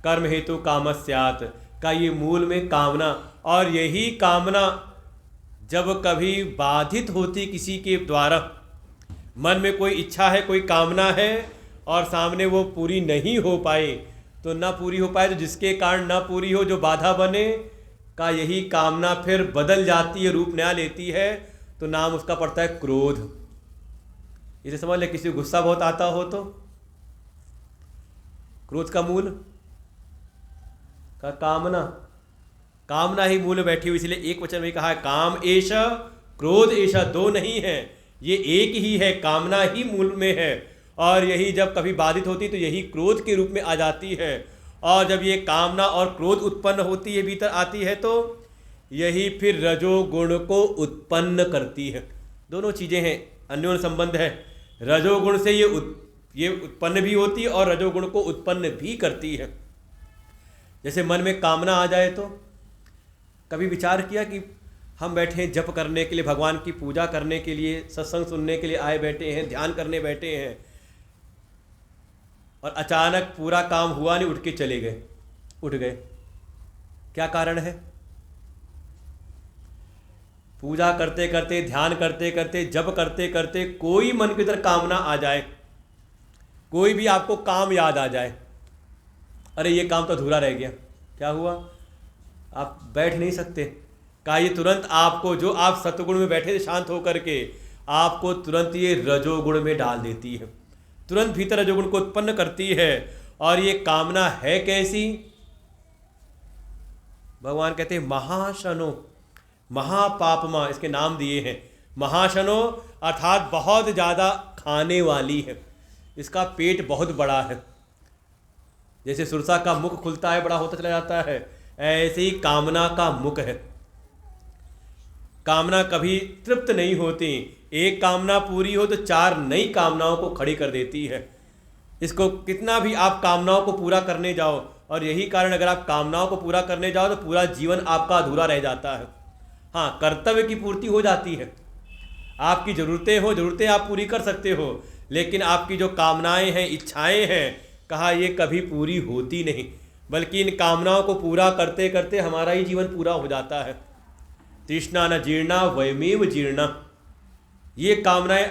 कर्म हेतु कामस्यात् का ये मूल में कामना, और यही कामना जब कभी बाधित होती किसी के द्वारा, मन में कोई इच्छा है, कोई कामना है और सामने वो पूरी नहीं हो पाए, तो ना पूरी हो पाए तो जिसके कारण ना पूरी हो, जो बाधा बने, का यही कामना फिर बदल जाती है, रूप नया लेती है, तो नाम उसका पड़ता है क्रोध। इसे समझ ले, किसी को गुस्सा बहुत आता हो तो क्रोध का मूल का कामना, कामना ही मूल बैठी हुई। इसलिए एक वचन में कहा है, काम ऐशा क्रोध ऐशा, दो नहीं है, ये एक ही है, कामना ही मूल में है। और यही जब कभी बाधित होती तो यही क्रोध के रूप में आ जाती है, और जब ये कामना और क्रोध उत्पन्न होती है, भीतर आती है, तो यही फिर रजोगुण को उत्पन्न करती है। दोनों चीज़ें हैं, अन्योन्य संबंध है। रजोगुण से ये उत्पन्न भी होती है और रजोगुण को उत्पन्न भी करती है। जैसे मन में कामना आ जाए, तो कभी विचार किया कि हम बैठे हैं जप करने के लिए, भगवान की पूजा करने के लिए, सत्संग सुनने के लिए आए बैठे हैं, ध्यान करने बैठे हैं, और अचानक पूरा काम हुआ नहीं, उठ के चले गए, उठ गए, क्या कारण है? पूजा करते करते, ध्यान करते करते, जप करते करते कोई मन की तरफ कामना आ जाए, कोई भी आपको काम याद आ जाए, अरे ये काम तो अधूरा रह गया, क्या हुआ? आप बैठ नहीं सकते। कहा ये तुरंत आपको, जो आप सत्वगुण में बैठे थे शांत होकर के, आपको तुरंत ये रजोगुण में डाल देती है, तुरंत भीतर रजोगुण को उत्पन्न करती है। और ये कामना है कैसी? भगवान कहते हैं महाशनो, महापापमा, इसके नाम दिए हैं। महाशनो अर्थात बहुत ज़्यादा खाने वाली है, इसका पेट बहुत बड़ा है। जैसे सुरसा का मुख खुलता है, बड़ा होता चला जाता है, ऐसे ही कामना का मुख है। कामना कभी तृप्त नहीं होती, एक कामना पूरी हो तो चार नई कामनाओं को खड़ी कर देती है। इसको कितना भी आप कामनाओं को पूरा करने जाओ, और यही कारण, अगर आप कामनाओं को पूरा करने जाओ तो पूरा जीवन आपका अधूरा रह जाता है। हाँ, कर्तव्य की पूर्ति हो जाती है, आपकी ज़रूरतें आप पूरी कर सकते हो, लेकिन आपकी जो कामनाएं हैं, इच्छाएं हैं, कहा ये कभी पूरी होती नहीं, बल्कि इन कामनाओं को पूरा करते करते हमारा ही जीवन पूरा हो जाता है। तृष्णा न जीर्णा वयमेव जीर्णा, ये कामनाएं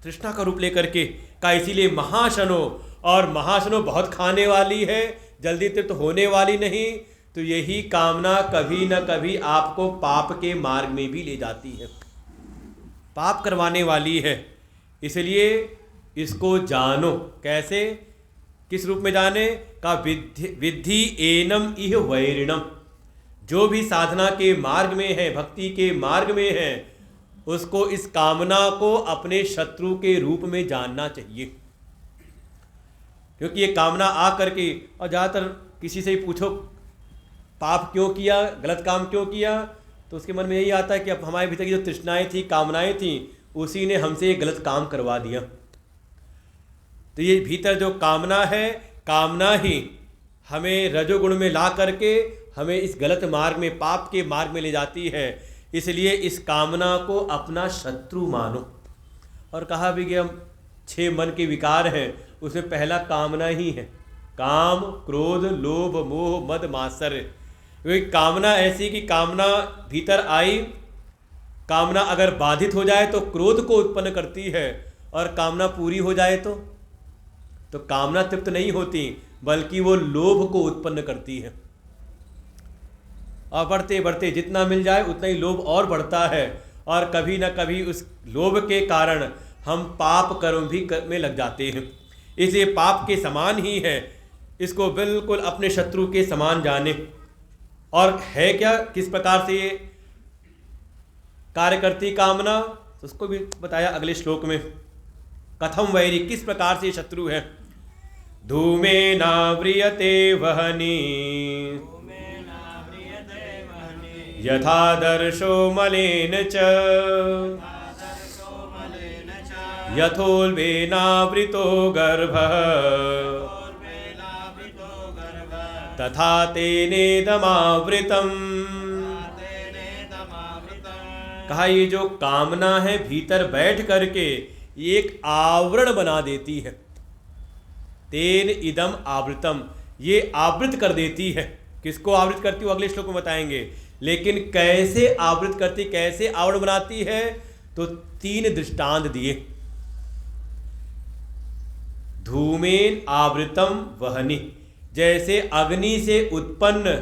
तृष्णा का रूप लेकर के का, इसीलिए महाशनो, और महाशनो बहुत खाने वाली है, जल्दी तृप्त होने वाली नहीं। तो यही कामना कभी न कभी आपको पाप के मार्ग में भी ले जाती है, पाप करवाने वाली है। इसलिए इसको जानो। कैसे, किस रूप में जाने? का विद्धि एनम इह वैरिणम, जो भी साधना के मार्ग में है, भक्ति के मार्ग में है, उसको इस कामना को अपने शत्रु के रूप में जानना चाहिए। क्योंकि ये कामना आ करके, और ज़्यादातर किसी से ही पूछो पाप क्यों किया, गलत काम क्यों किया, तो उसके मन में यही आता है कि अब हमारे भीतर की जो तृष्णाएं थी, कामनाएं थी, उसी ने हमसे ये गलत काम करवा दिया। तो ये भीतर जो कामना है, कामना ही हमें रजोगुण में ला करके हमें इस गलत मार्ग में, पाप के मार्ग में ले जाती है। इसलिए इस कामना को अपना शत्रु मानो। और कहा भी कि हम 6 मन के विकार हैं, उसमें पहला कामना ही है। काम, क्रोध, लोभ, मोह, मद, मात्सर्य। क्योंकि कामना ऐसी कि कामना भीतर आई, कामना अगर बाधित हो जाए तो क्रोध को उत्पन्न करती है, और कामना पूरी हो जाए तो कामना तृप्त नहीं होती, बल्कि वो लोभ को उत्पन्न करती है। और बढ़ते बढ़ते जितना मिल जाए उतना ही लोभ और बढ़ता है, और कभी न कभी उस लोभ के कारण हम पाप कर्म भी में लग जाते हैं। इसलिए पाप के समान ही है, इसको बिल्कुल अपने शत्रु के समान जाने। और है क्या, किस प्रकार से ये कार्य करती कामना, तो उसको भी बताया अगले श्लोक में। कथम वैरी, किस प्रकार से शत्रु है। धूमेनाव्रियते वह्नि यथादर्शो मलेन च यथोल्बेनावृतो गर्भः तथा तेनेदमावृतम्। कहा ये जो कामना है भीतर बैठ करके एक आवरण बना देती है। तेन इदम आवृतम, ये आवृत कर देती है। किसको आवृत करती हो अगले श्लोक में बताएंगे, लेकिन कैसे आवृत करती, कैसे आवरण बनाती है, तो 3 दृष्टांत दिए। धूमेन आवृतम वह्नि, जैसे अग्नि से उत्पन्न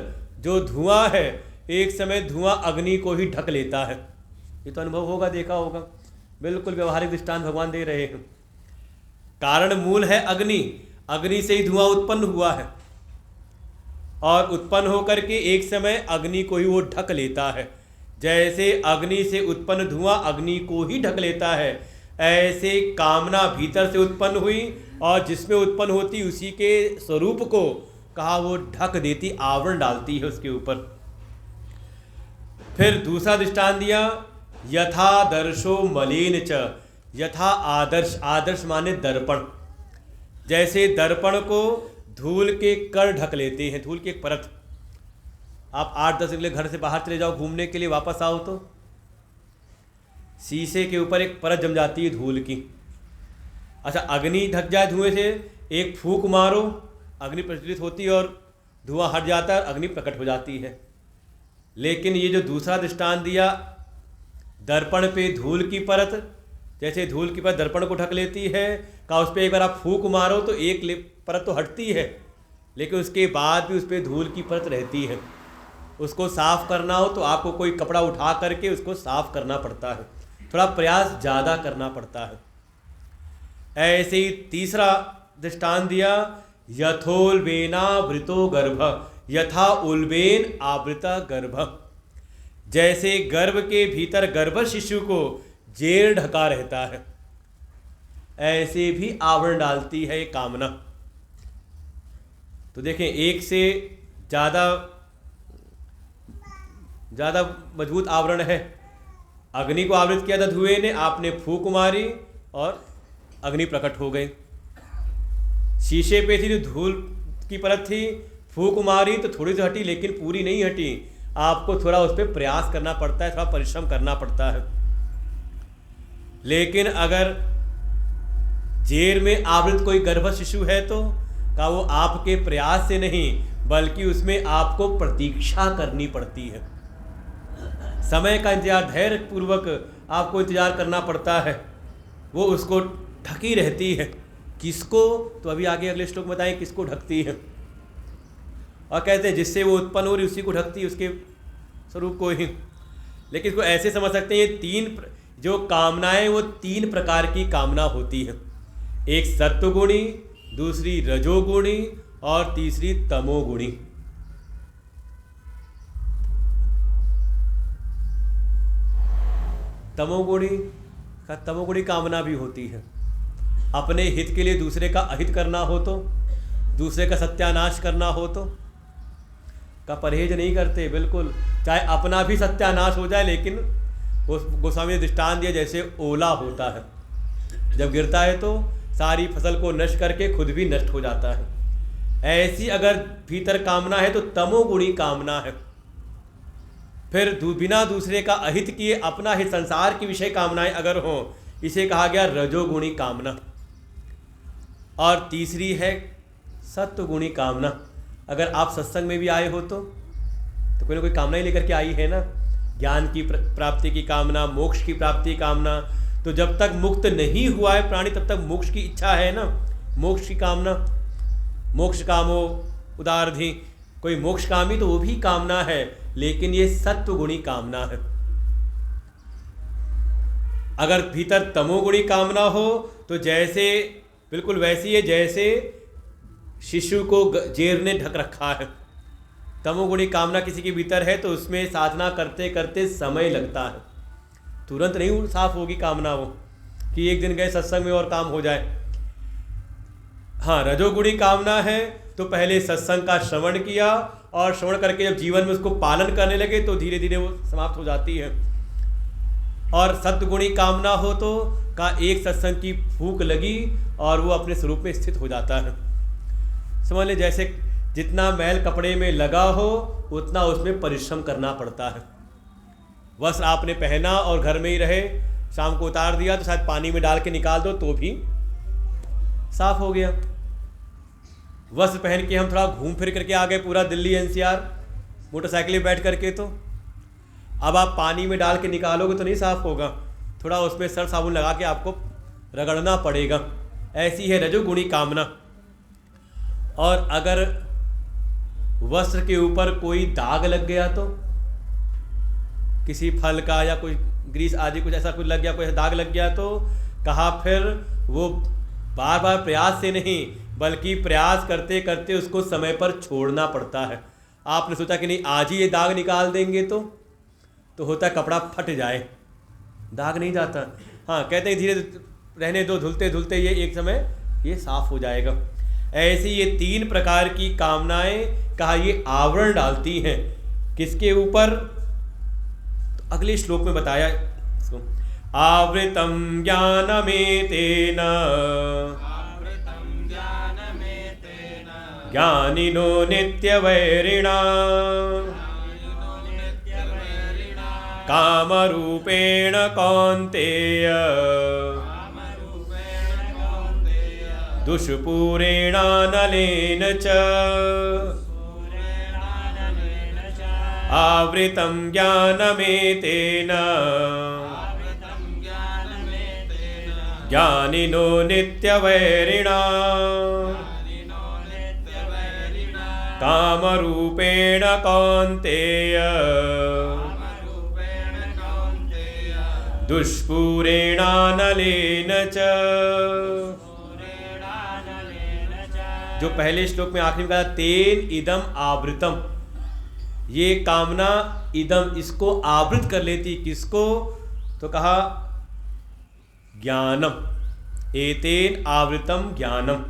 जो धुआं है, एक समय धुआं अग्नि को ही ढक लेता है। ये तो अनुभव होगा, देखा होगा, बिल्कुल व्यवहारिक दृष्टांत भगवान दे रहे हैं। कारण मूल है अग्नि, अग्नि से ही धुआं उत्पन्न हुआ है और उत्पन्न होकर के एक समय अग्नि को ही वो ढक लेता है। जैसे अग्नि से उत्पन्न धुआं अग्नि को ही ढक लेता है, ऐसे कामना भीतर से उत्पन्न हुई और जिसमें उत्पन्न होती उसी के स्वरूप को कहा वो ढक देती, आवरण डालती है उसके ऊपर। फिर दूसरा दृष्टांत दिया, यथादर्शो मलेन च, यथा आदर्श, आदर्श माने दर्पण। जैसे दर्पण को धूल के कण ढक लेते हैं, धूल की एक परत। आप 8-10 दिन के लिए घर से बाहर चले जाओ घूमने के लिए, वापस आओ तो शीशे के ऊपर एक परत जम जाती है धूल की। अच्छा, अग्नि ढक जाए धुएं से, एक फूंक मारो, अग्नि प्रज्वलित होती है और धुआं हट जाता है, अग्नि प्रकट हो जाती है। लेकिन ये जो दूसरा दृष्टांत दिया, दर्पण पे धूल की परत, जैसे धूल की परत दर्पण को ढक लेती है, का उस पर एक बार आप फूंक मारो तो एक परत तो हटती है, लेकिन उसके बाद भी उस पर धूल की परत रहती है। उसको साफ करना हो तो आपको कोई कपड़ा उठा करके उसको साफ करना पड़ता है, थोड़ा प्रयास ज़्यादा करना पड़ता है। ऐसे ही तीसरा दृष्टांत दिया, यथोल्बेनावृतो गर्भ, यथा उल्बेन आवृता गर्भ। जैसे गर्भ के भीतर गर्भ शिशु को जेर ढका रहता है, ऐसे भी आवरण डालती है ये कामना। तो देखें, एक से ज़्यादा मजबूत आवरण है। अग्नि को आवृत किया था धुएं ने, आपने फूंक मारी और अग्नि प्रकट हो गई। शीशे पे थी जो धूल की परत थी, फूंक मारी तो थोड़ी सी हटी, लेकिन पूरी नहीं हटी। आपको थोड़ा उस पर प्रयास करना पड़ता है, थोड़ा परिश्रम करना पड़ता है। लेकिन अगर जेर में आवृत कोई गर्भ शिशु है तो का वो आपके प्रयास से नहीं, बल्कि उसमें आपको प्रतीक्षा करनी पड़ती है। समय का इंतजार, धैर्य पूर्वक आपको इंतजार करना पड़ता है। वो उसको ढकी रहती है। किसको, तो अभी आगे अगले श्लोक में बताएं किसको ढकती है। और कहते हैं जिससे वो उत्पन्न हो रही उसी को ढकती है, उसके स्वरूप को ही। लेकिन इसको ऐसे समझ सकते हैं, ये 3 जो कामनाएं, वो 3 प्रकार की कामना होती है। एक सत्वगुणी, दूसरी रजोगुणी और तीसरी तमोगुणी। तमोगुणी कामना भी होती है। अपने हित के लिए दूसरे का अहित करना हो तो, दूसरे का सत्यानाश करना हो तो का परहेज नहीं करते, बिल्कुल। चाहे अपना भी सत्यानाश हो जाए, लेकिन उस गोस्वामी ने दृष्टांत दिया जैसे ओला होता है, जब गिरता है तो सारी फसल को नष्ट करके खुद भी नष्ट हो जाता है। ऐसी अगर भीतर कामना है तो तमोगुणी कामना है। फिर बिना दूसरे का अहित किए अपना ही संसार की विषय कामनाएं अगर हों, इसे कहा गया रजोगुणी कामना। और तीसरी है सत्वगुणी कामना। अगर आप सत्संग में भी आए हो तो कोई ना कोई कामना ही लेकर के आई है ना, ज्ञान की प्राप्ति की कामना, मोक्ष की प्राप्ति की कामना। तो जब तक मुक्त नहीं हुआ है प्राणी, तब तक मोक्ष की इच्छा है ना, मोक्ष की कामना। मोक्ष कामो उदारधि, कोई मोक्ष कामी तो वो भी कामना है, लेकिन ये सत्वगुणी कामना है। अगर भीतर तमोगुणी कामना हो तो जैसे बिल्कुल वैसी है जैसे शिशु को जेर ने ढक रखा है। तमोगुणी कामना किसी के भीतर है तो उसमें साधना करते करते समय लगता है, तुरंत नहीं साफ होगी कामना वो। कि एक दिन गए सत्संग में और काम हो जाए। हाँ, रजोगुणी कामना है तो पहले सत्संग का श्रवण किया और श्रवण करके जब जीवन में उसको पालन करने लगे तो धीरे धीरे वो समाप्त हो जाती है। और सत्गुणी कामना हो तो का एक सत्संग की फूंक लगी और वो अपने स्वरूप में स्थित हो जाता है। समझ ले, जैसे जितना मैल कपड़े में लगा हो उतना उसमें परिश्रम करना पड़ता है। वस्त्र आपने पहना और घर में ही रहे, शाम को उतार दिया तो शायद पानी में डाल के निकाल दो तो भी साफ हो गया। वस्त्र पहन के हम थोड़ा घूम फिर करके आ गए पूरा दिल्ली एनसीआर मोटरसाइकिल में बैठ करके, तो अब आप पानी में डाल के निकालोगे तो नहीं साफ होगा, थोड़ा उसमें सर्फ साबुन लगा के आपको रगड़ना पड़ेगा। ऐसी है रजोगुणी कामना। और अगर वस्त्र के ऊपर कोई दाग लग गया तो, किसी फल का या कोई ग्रीस आदि कुछ ऐसा कुछ लग गया, कोई दाग लग गया, तो कहा फिर वो बार बार प्रयास से नहीं बल्कि प्रयास करते करते उसको समय पर छोड़ना पड़ता है। आपने सोचा कि नहीं आज ही ये दाग निकाल देंगे तो होता है कपड़ा फट जाए, दाग नहीं जाता। हाँ, कहते हैं धीरे रहने दो, धुलते धुलते ये एक समय ये साफ हो जाएगा। ऐसी ये 3 प्रकार की कामनाएं कहा ये आवरण डालती हैं किसके ऊपर, तो अगले श्लोक में बताया इसको। आवृतम ज्ञानमेतेन ज्ञानिनो नित्यवैरिणा कामरूपेण कौन्तेय दुष्पूरेणानलेन च आवृतं ज्ञानमेतेन ज्ञानिनो नित्यवैरिणा कामरूपेण कौन्तेय दुष्पूरेणानलेन च। जो पहले श्लोक में आखिरी में कहा तेन इदम आवृतम, ये कामना इदम इसको आवृत कर लेती, किसको, तो कहा ज्ञानम, एतेन आवृतम ज्ञानम।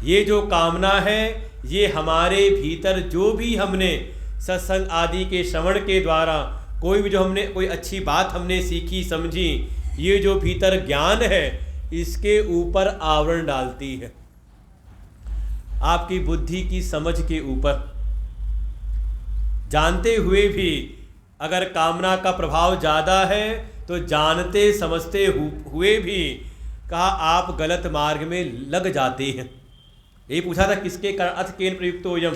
ये जो कामना है ये हमारे भीतर जो भी हमने सत्संग आदि के श्रवण के द्वारा कोई भी जो हमने कोई अच्छी बात हमने सीखी समझी, ये जो भीतर ज्ञान है इसके ऊपर आवरण डालती है, आपकी बुद्धि की समझ के ऊपर। जानते हुए भी अगर कामना का प्रभाव ज़्यादा है तो जानते समझते हुए भी कहा आप गलत मार्ग में लग जाते हैं। यही पूछा था किसके कारण अथ केन प्रयुक्तोयम,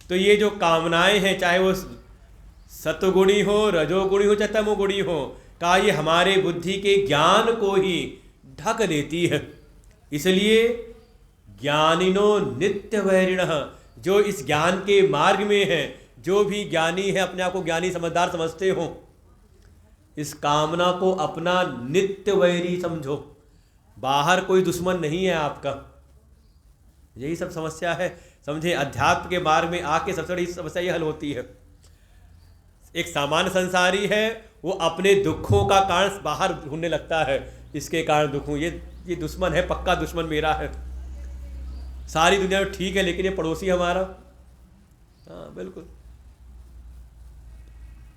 तो ये जो कामनाएं हैं चाहे वो सत्वगुणी हो, रजोगुणी हो, चाहे तमोगुणी हो, कहा ये हमारे बुद्धि के ज्ञान को ही ढक लेती है। इसलिए ज्ञानिनो नित्य वैरिणः, जो इस ज्ञान के मार्ग में है, जो भी ज्ञानी है, अपने आप को ज्ञानी समझदार समझते हो, इस कामना को अपना नित्य वैरी समझो। बाहर कोई दुश्मन नहीं है आपका, यही सब समस्या है। समझे, अध्यात्म के मार्ग में आके सबसे बड़ी समस्या ये हल होती है। एक सामान्य संसारी है, वो अपने दुखों का कारण बाहर ढूंढने लगता है, इसके कारण दुख हूँ, ये दुश्मन है, पक्का दुश्मन मेरा है। सारी दुनिया में ठीक है लेकिन ये पड़ोसी हमारा, हाँ बिल्कुल।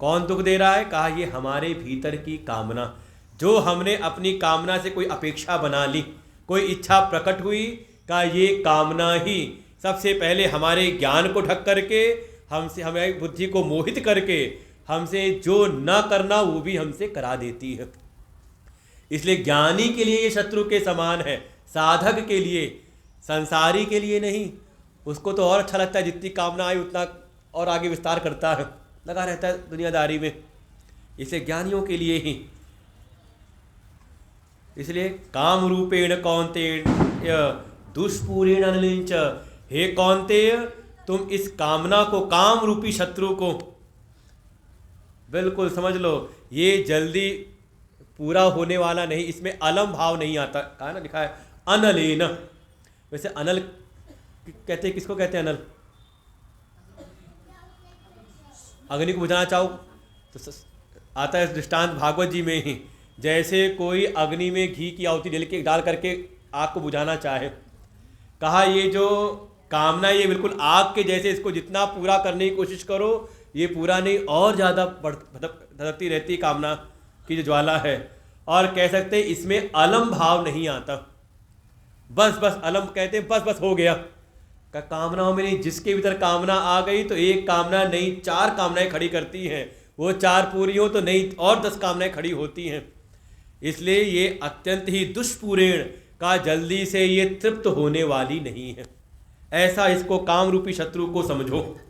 कौन दुख दे रहा है, कहा ये हमारे भीतर की कामना, जो हमने अपनी कामना से कोई अपेक्षा बना ली, कोई इच्छा प्रकट हुई, कहा ये कामना ही सबसे पहले हमारे ज्ञान को ढक करके हमसे, हमें बुद्धि को मोहित करके हमसे जो न करना वो भी हमसे करा देती है। इसलिए ज्ञानी के लिए ये शत्रु के समान है, साधक के लिए, संसारी के लिए नहीं। उसको तो और अच्छा लगता है, जितनी कामना आई उतना और आगे विस्तार करता है, लगा रहता है दुनियादारी में। इसलिए ज्ञानियों के लिए ही, इसलिए काम रूपेण कौन्तेय दुष्पूरेण अनलेन च, हे कौन्तेय तुम इस कामना को, काम रूपी शत्रु को बिल्कुल समझ लो, ये जल्दी पूरा होने वाला नहीं, इसमें अलम भाव नहीं आता। कहा ना, लिखा है अनलेन। वैसे अनल कहते हैं, किसको कहते हैं अनल? अग्नि को बुझाना चाहो तो आता है दृष्टांत भागवत जी में ही, जैसे कोई अग्नि में घी की आहुति डाल करके आग को बुझाना चाहे। कहा ये जो कामना ये बिल्कुल आग के जैसे, इसको जितना पूरा करने की कोशिश करो ये पूरा नहीं, और ज़्यादा धधकती रहती कामना की जो ज्वाला है। और कह सकते हैं इसमें अलम भाव नहीं आता, बस बस अलम कहते हैं बस बस हो गया। का कामनाओं में नहीं, जिसके भीतर कामना आ गई तो एक कामना नहीं 4 कामनाएं खड़ी करती हैं, वो 4 पूरी हो तो नहीं और 10 कामनाएं खड़ी होती हैं। इसलिए ये अत्यंत ही दुष्पूरेण का जल्दी से ये तृप्त होने वाली नहीं है। ऐसा इसको काम रूपी शत्रु को समझो।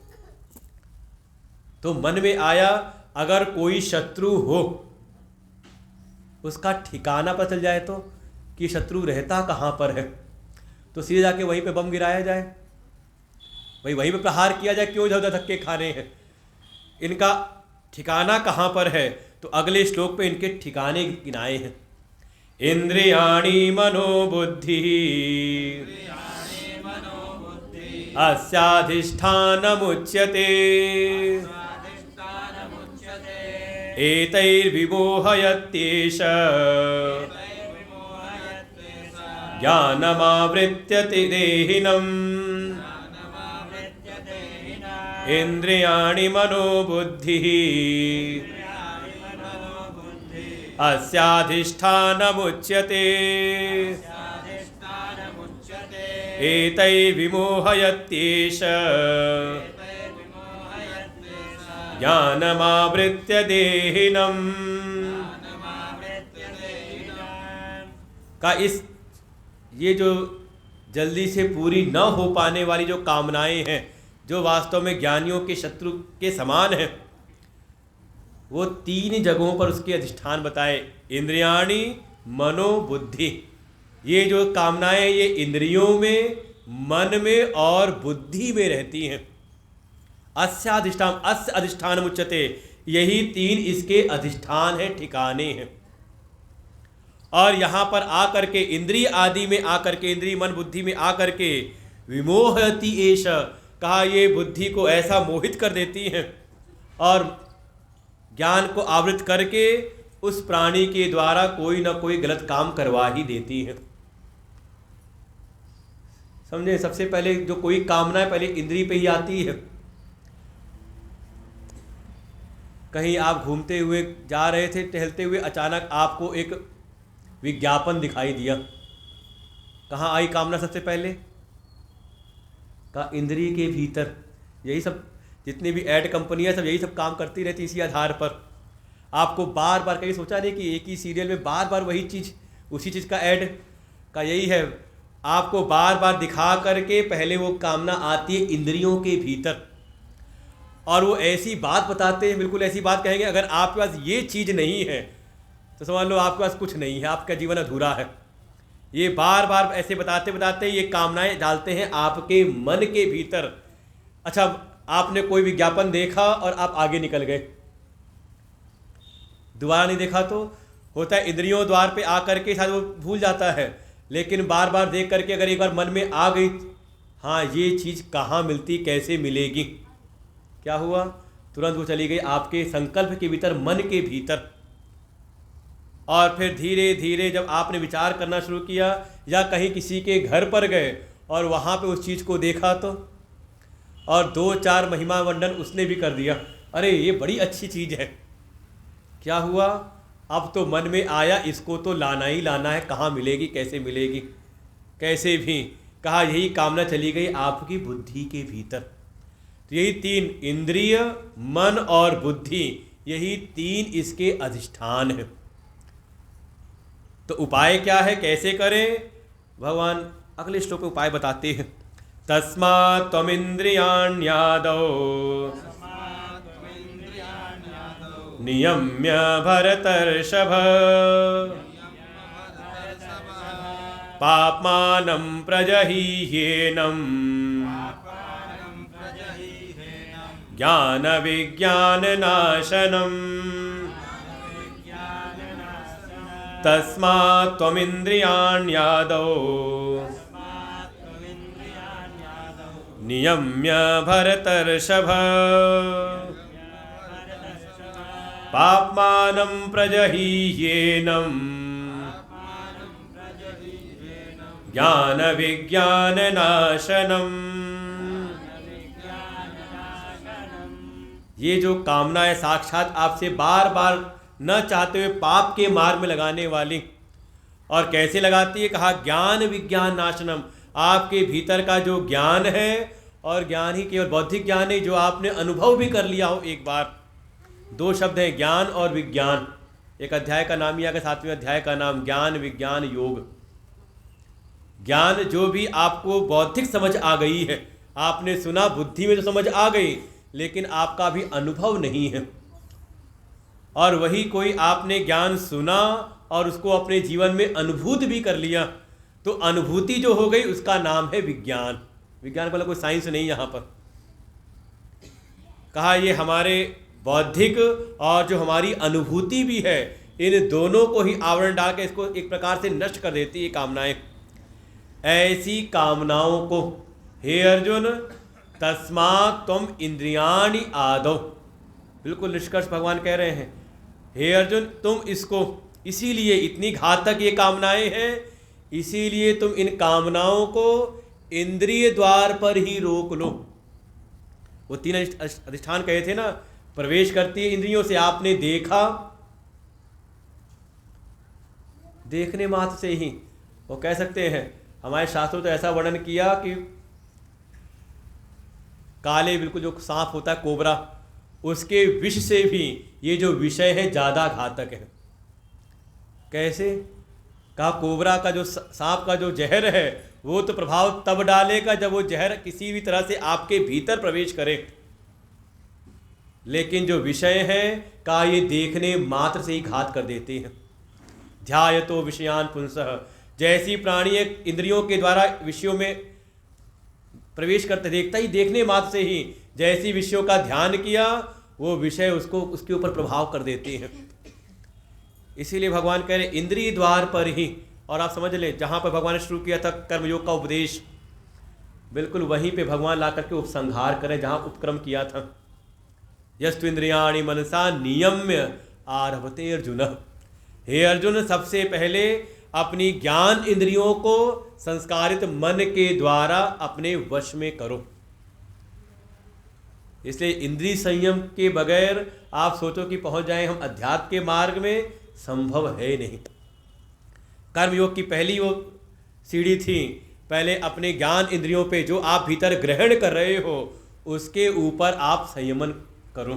तो मन में आया अगर कोई शत्रु हो, उसका ठिकाना पता चल जाए तो कि शत्रु रहता कहाँ पर है, तो सीधे जाके वहीं पे बम गिराया जाए, वहीं पे प्रहार किया जाए। क्यों इधर उधर धक्के खाने हैं? इनका ठिकाना कहाँ पर है? तो अगले श्लोक पे इनके ठिकाने गिनाए हैं। इंद्रियाणि मनोबुद्धि अस्याधिष्ठानमुच्यते एतैर्विमोहयत्येष ज्ञानमावृत्य देहिनम्। इंद्रियाणि मनोबुद्धिः अस्याधिष्ठानमुच्यते एतैर्विमोहयत्येष ज्ञानमावृत्य देहिनम्। का इस ये जो जल्दी से पूरी न हो पाने वाली जो कामनाएं हैं, जो वास्तव में ज्ञानियों के शत्रु के समान है, वो 3 जगहों पर उसके अधिष्ठान बताए। इंद्रियाणि मनोबुद्धि, ये जो कामनाएं ये इंद्रियों में, मन में और बुद्धि में रहती हैं। अस्य अधिष्ठान मुच्यते, यही 3 इसके अधिष्ठान हैं, ठिकाने हैं। और यहाँ पर आकर के इंद्रिय आदि में आकर के, इंद्रिय मन बुद्धि में आकर के विमोहयति एष, कहा ये बुद्धि को ऐसा मोहित कर देती हैं और ज्ञान को आवृत करके उस प्राणी के द्वारा कोई ना कोई गलत काम करवा ही देती हैं। समझे? सबसे पहले जो कोई कामना है पहले इंद्रिय पे ही आती है। कहीं आप घूमते हुए जा रहे थे, टहलते हुए, अचानक आपको एक विज्ञापन दिखाई दिया। कहाँ आई कामना सबसे पहले? का इंद्रिय के भीतर। यही सब जितनी भी ऐड कंपनियां सब यही सब काम करती रहती इसी आधार पर। आपको बार बार, कहीं सोचा नहीं कि एक ही सीरियल में बार बार वही चीज़, उसी चीज़ का ऐड का यही है, आपको बार बार दिखा करके पहले वो कामना आती है इंद्रियों के भीतर। और वो ऐसी बात बताते हैं, बिल्कुल ऐसी बात कहेंगे, अगर आपके पास ये चीज़ नहीं है तो समझ लो आपके पास कुछ नहीं है, आपका जीवन अधूरा है। ये बार बार ऐसे बताते बताते ये कामनाएं डालते हैं आपके मन के भीतर। अच्छा, आपने कोई विज्ञापन देखा और आप आगे निकल गए, दोबारा नहीं देखा तो होता है इंद्रियों द्वार पे आकर के शायद वो भूल जाता है, लेकिन बार बार देख करके अगर एक बार मन में आ गई, हाँ ये चीज़ कहाँ मिलती, कैसे मिलेगी, क्या हुआ? तुरंत वो चली गई आपके संकल्प के भीतर, मन के भीतर। और फिर धीरे धीरे जब आपने विचार करना शुरू किया या कहीं किसी के घर पर गए और वहाँ पे उस चीज़ को देखा तो, और 2-4 महिमा वर्णन उसने भी कर दिया, अरे ये बड़ी अच्छी चीज़ है, क्या हुआ? अब तो मन में आया इसको तो लाना ही लाना है, कहाँ मिलेगी, कैसे मिलेगी, कैसे भी, कहा यही कामना चली गई आपकी बुद्धि के भीतर। तो यही 3 इंद्रिय, मन और बुद्धि, यही 3 इसके अधिष्ठान है। तो उपाय क्या है, कैसे करें? भगवान अगले श्लोक में उपाय बताते हैं। तस्मात् त्वमिन्द्रियाण्यादौ नियम्य भरतर्षभ पाप्मानं प्रजहीह्येनं ज्ञानविज्ञाननाशनम्। तस्मात् त्वमिन्द्रियाण्यादौ नियम्य भरतर्षभ पाप्मानं प्रजहीयेनं ज्ञानविज्ञाननाशनम्। ये जो कामना है साक्षात आपसे बार बार न चाहते हुए पाप के मार्ग में लगाने वाली, और कैसे लगाती है? कहा ज्ञान विज्ञान नाशनम। आपके भीतर का जो ज्ञान है, और ज्ञान ही केवल बौद्धिक ज्ञान है जो आपने अनुभव भी कर लिया हो एक बार। दो शब्द हैं, ज्ञान और विज्ञान। एक अध्याय का नाम ही आगे, 7वें अध्याय का नाम ज्ञान विज्ञान योग। ज्ञान जो भी आपको बौद्धिक समझ आ गई है, आपने सुना, बुद्धि में तो समझ आ गई, लेकिन आपका भी अनुभव नहीं है। और वही कोई आपने ज्ञान सुना और उसको अपने जीवन में अनुभूत भी कर लिया, तो अनुभूति जो हो गई उसका नाम है विज्ञान। विज्ञान वाला कोई साइंस नहीं यहाँ पर। कहा ये हमारे बौद्धिक और जो हमारी अनुभूति भी है, इन दोनों को ही आवरण डाल के इसको एक प्रकार से नष्ट कर देती है कामनाएं। ऐसी कामनाओं को हे अर्जुन तस्मात् त्वम इंद्रियाणि आदौ, बिल्कुल निष्कर्ष भगवान कह रहे हैं, हे अर्जुन तुम इसको, इसीलिए इतनी घातक ये कामनाएं हैं, इसीलिए तुम इन कामनाओं को इंद्रिय द्वार पर ही रोक लो। वो 3 अधिष्ठान कहे थे ना, प्रवेश करती है इंद्रियों से। आपने देखा, देखने मात्र से ही वो कह सकते हैं, हमारे शास्त्रों तो ऐसा वर्णन किया कि काले बिल्कुल जो सांप होता है कोबरा, उसके विष से भी ये जो विषय है ज़्यादा घातक है। कैसे? कहा कोबरा का जो सांप का जो जहर है वो तो प्रभाव तब डालेगा जब वो जहर किसी भी तरह से आपके भीतर प्रवेश करे, लेकिन जो विषय है का ये देखने मात्र से ही घात कर देते हैं। ध्यायतो विषयान पुंसः, जैसी प्राणी एक इंद्रियों के द्वारा विषयों में प्रवेश करते, देखता ही देखने मात्र से ही जैसी विषयों का ध्यान किया, वो विषय उसको उसके ऊपर प्रभाव कर देते हैं। इसीलिए भगवान कह रहे इंद्रिय द्वार पर ही। और आप समझ लें, जहाँ पर भगवान ने शुरू किया था कर्मयोग का उपदेश, बिल्कुल वहीं पे भगवान ला करके उपसंहार करें जहाँ उपक्रम किया था। यस्तु इंद्रियाणि मनसा नियम्य आरभते अर्जुन। हे अर्जुन, सबसे पहले अपनी ज्ञान इंद्रियों को संस्कारित मन के द्वारा अपने वश में करो। इसलिए इंद्रिय संयम के बगैर आप सोचो कि पहुंच जाएं हम अध्यात्म के मार्ग में, संभव है नहीं। कर्मयोग की पहली वो सीढ़ी थी, पहले अपने ज्ञान इंद्रियों पे जो आप भीतर ग्रहण कर रहे हो उसके ऊपर आप संयमन करो।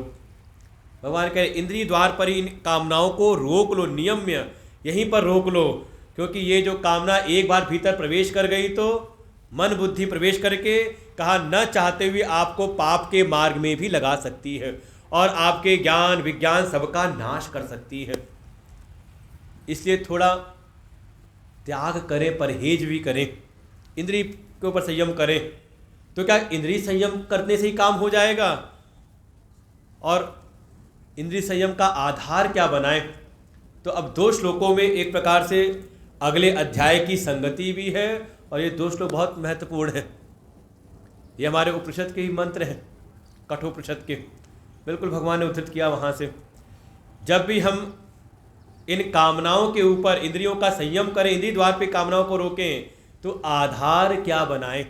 भगवान कह रहे इंद्रिय द्वार पर इन कामनाओं को रोक लो, नियम्य यहीं पर रोक लो, क्योंकि ये जो कामना एक बार भीतर प्रवेश कर गई तो मन बुद्धि प्रवेश करके कहा न चाहते हुए आपको पाप के मार्ग में भी लगा सकती है और आपके ज्ञान विज्ञान सबका नाश कर सकती है। इसलिए थोड़ा त्याग करें, परहेज भी करें, इंद्रिय के ऊपर संयम करें। तो क्या इंद्रिय संयम करने से ही काम हो जाएगा? और इंद्रिय संयम का आधार क्या बनाएं? तो अब 2 श्लोकों में एक प्रकार से अगले अध्याय की संगति भी है, और ये 2 श्लोक बहुत महत्वपूर्ण हैं। ये हमारे उपनिषद के ही मंत्र हैं, कठोपनिषद के, बिल्कुल भगवान ने उद्धृत किया वहाँ से। जब भी हम इन कामनाओं के ऊपर इंद्रियों का संयम करें, इंद्रिय द्वार पे कामनाओं को रोकें, तो आधार क्या बनाएं?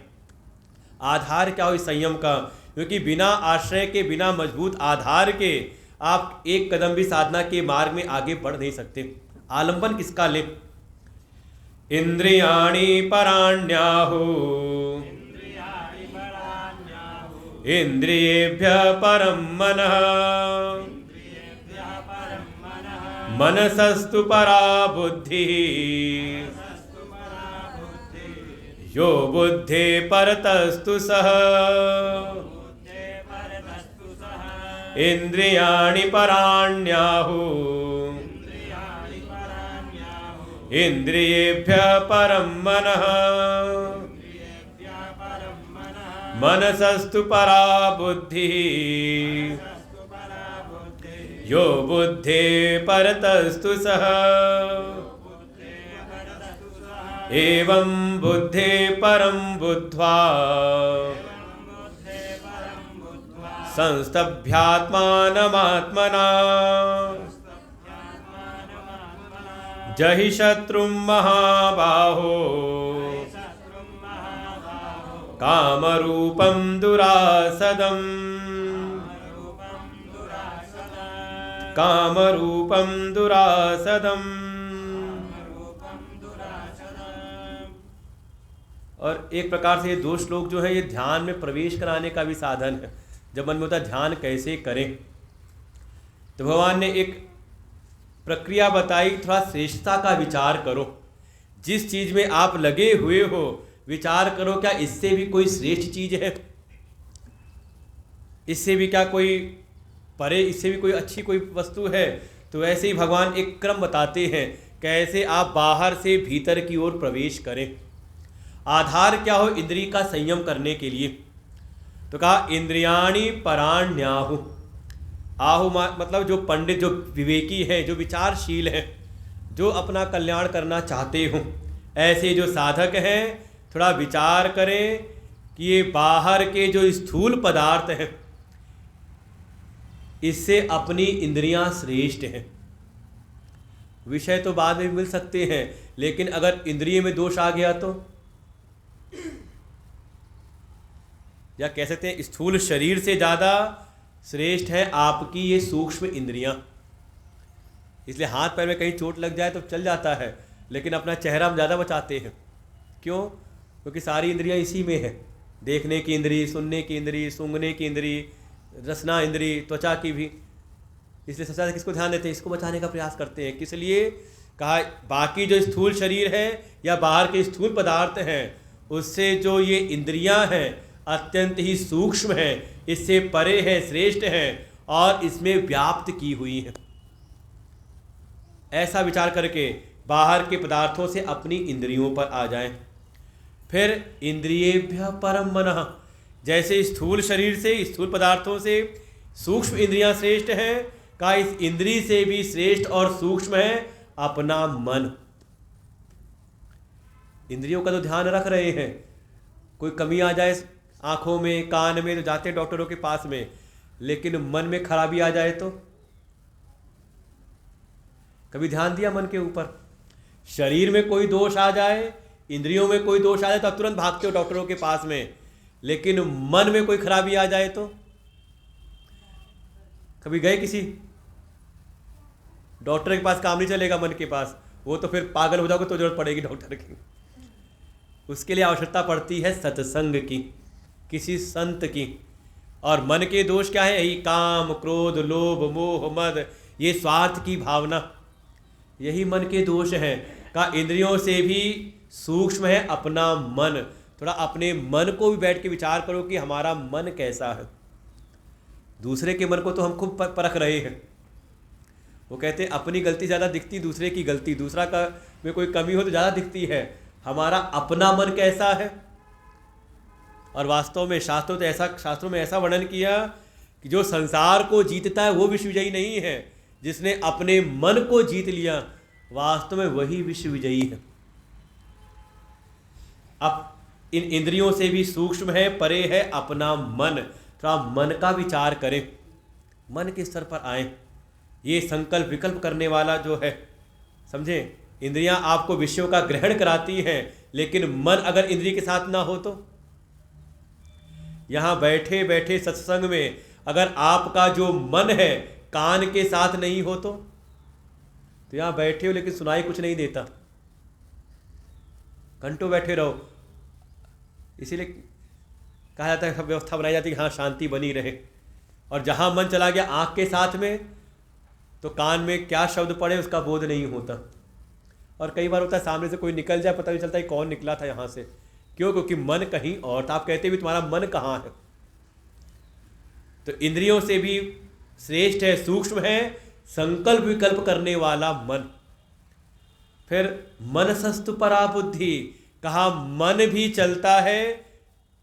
आधार क्या हो इस संयम का? क्योंकि बिना आश्रय के, बिना मजबूत आधार के आप एक कदम भी साधना के मार्ग में आगे बढ़ नहीं सकते। आलंबन किसका ले? इंद्रियाणि पराण्याहु इंद्रियेभ्यः परं मनः मनसस्तु परा बुद्धिः यो बुद्धे परतस्तु सः। इंद्रियाणि पराण्याहु इंद्रियेभ्यः परं मनः मनसस्तु परा बुद्धिः यो बुद्धे परतस्तु सः। एवं बुद्धे परं बुद्ध्वा संस्तभ्यात्मानमात्मना जहि शत्रुं महाबाहो कामरूपं दुरासदम् कामरूपं दुरासदम्। और एक प्रकार से ये दो श्लोक जो है ये ध्यान में प्रवेश कराने का भी साधन है। जब मन में होता है ध्यान कैसे करें, तो भगवान ने एक प्रक्रिया बताई, थोड़ा श्रेष्ठता का विचार करो। जिस चीज़ में आप लगे हुए हो विचार करो, क्या इससे भी कोई श्रेष्ठ चीज़ है, इससे भी क्या कोई परे, इससे भी कोई अच्छी कोई वस्तु है। तो वैसे ही भगवान एक क्रम बताते हैं कैसे आप बाहर से भीतर की ओर प्रवेश करें। आधार क्या हो इंद्रिय का संयम करने के लिए, तो कहा इंद्रियाणि पराण्याहु। आहु मतलब जो पंडित, जो विवेकी हैं, जो विचारशील हैं, जो अपना कल्याण करना चाहते हो, ऐसे जो साधक हैं थोड़ा विचार करें कि ये बाहर के जो स्थूल पदार्थ हैं इससे अपनी इंद्रियां श्रेष्ठ हैं। विषय तो बाद में मिल सकते हैं, लेकिन अगर इंद्रिय में दोष आ गया तो, या कह सकते हैं स्थूल शरीर से ज़्यादा श्रेष्ठ है आपकी ये सूक्ष्म इंद्रियां। इसलिए हाथ पैर में कहीं चोट लग जाए तो चल जाता है, लेकिन अपना चेहरा हम ज़्यादा बचाते हैं। क्यों? क्योंकि सारी इंद्रियां इसी में है। देखने की इंद्री, सुनने की इंद्री, सूंघने की इंद्री, रसना इंद्री, त्वचा की भी। इसलिए सबसे ज़्यादा किसको ध्यान देते हैं? इसको बचाने का प्रयास करते हैं। किस लिए? कहा बाकी जो स्थूल शरीर है या बाहर के स्थूल पदार्थ हैं उससे जो ये इंद्रियां हैं अत्यंत ही सूक्ष्म हैं, इससे परे है, श्रेष्ठ हैं और इसमें व्याप्त की हुई है। ऐसा विचार करके बाहर के पदार्थों से अपनी इंद्रियों पर आ जाएं। फिर इंद्रियेभ्यः परम मनः, जैसे स्थूल शरीर से, स्थूल पदार्थों से सूक्ष्म इंद्रियां श्रेष्ठ हैं, का इस इंद्रिय से भी श्रेष्ठ और सूक्ष्म है अपना मन। इंद्रियों का तो ध्यान रख रहे हैं, कोई कमी आ जाए आँखों में, कान में, तो जाते हैं डॉक्टरों के पास में, लेकिन मन में खराबी आ जाए तो कभी ध्यान दिया मन के ऊपर? शरीर में कोई दोष आ जाए, इंद्रियों में कोई दोष आ जाए तो आप तुरंत भागते हो डॉक्टरों के पास में, लेकिन मन में कोई खराबी आ जाए तो कभी गए किसी डॉक्टर के पास? काम नहीं चलेगा मन के पास, वो तो फिर पागल हो जाओगे तो जरूरत पड़ेगी डॉक्टर की। उसके लिए आवश्यकता पड़ती है सत्संग की, किसी संत की। और मन के दोष क्या है? यही काम, क्रोध, लोभ, मोह, मद, ये स्वार्थ की भावना, यही मन के दोष हैं। का इंद्रियों से भी सूक्ष्म है अपना मन। थोड़ा अपने मन को भी बैठ के विचार करो कि हमारा मन कैसा है। दूसरे के मन को तो हम खूब परख रहे हैं। वो कहते हैं अपनी गलती ज़्यादा दिखती, दूसरे की गलती, दूसरा का में कोई कमी हो तो ज़्यादा दिखती है। हमारा अपना मन कैसा है? और वास्तव में शास्त्रों में ऐसा वर्णन किया कि जो संसार को जीतता है वो विश्व विजयी नहीं है, जिसने अपने मन को जीत लिया वास्तव में वही विश्व विजयी है। अब इन इंद्रियों से भी सूक्ष्म है, परे है अपना मन। थोड़ा मन का विचार करें, मन के स्तर पर आए। ये संकल्प विकल्प करने वाला जो है, समझे, इंद्रियां आपको विषयों का ग्रहण कराती हैं, लेकिन मन अगर इंद्रिय के साथ ना हो तो, यहाँ बैठे बैठे सत्संग में अगर आपका जो मन है कान के साथ नहीं हो तो यहाँ बैठे हो लेकिन सुनाई कुछ नहीं देता, घंटों बैठे रहो। इसीलिए कहा जाता है, व्यवस्था बनाई जाती है कि हाँ शांति बनी रहे। और जहाँ मन चला गया आँख के साथ में, तो कान में क्या शब्द पड़े उसका बोध नहीं होता। और कई बार होता है सामने से कोई निकल जाए, पता नहीं चलता है कौन निकला था यहाँ से। क्यों? क्योंकि मन कहीं और था। आप कहते भी तुम्हारा मन कहाँ है। तो इंद्रियों से भी श्रेष्ठ है, सूक्ष्म है संकल्प विकल्प करने वाला मन। फिर मनसस्तु परा बुद्धि, कहा मन भी चलता है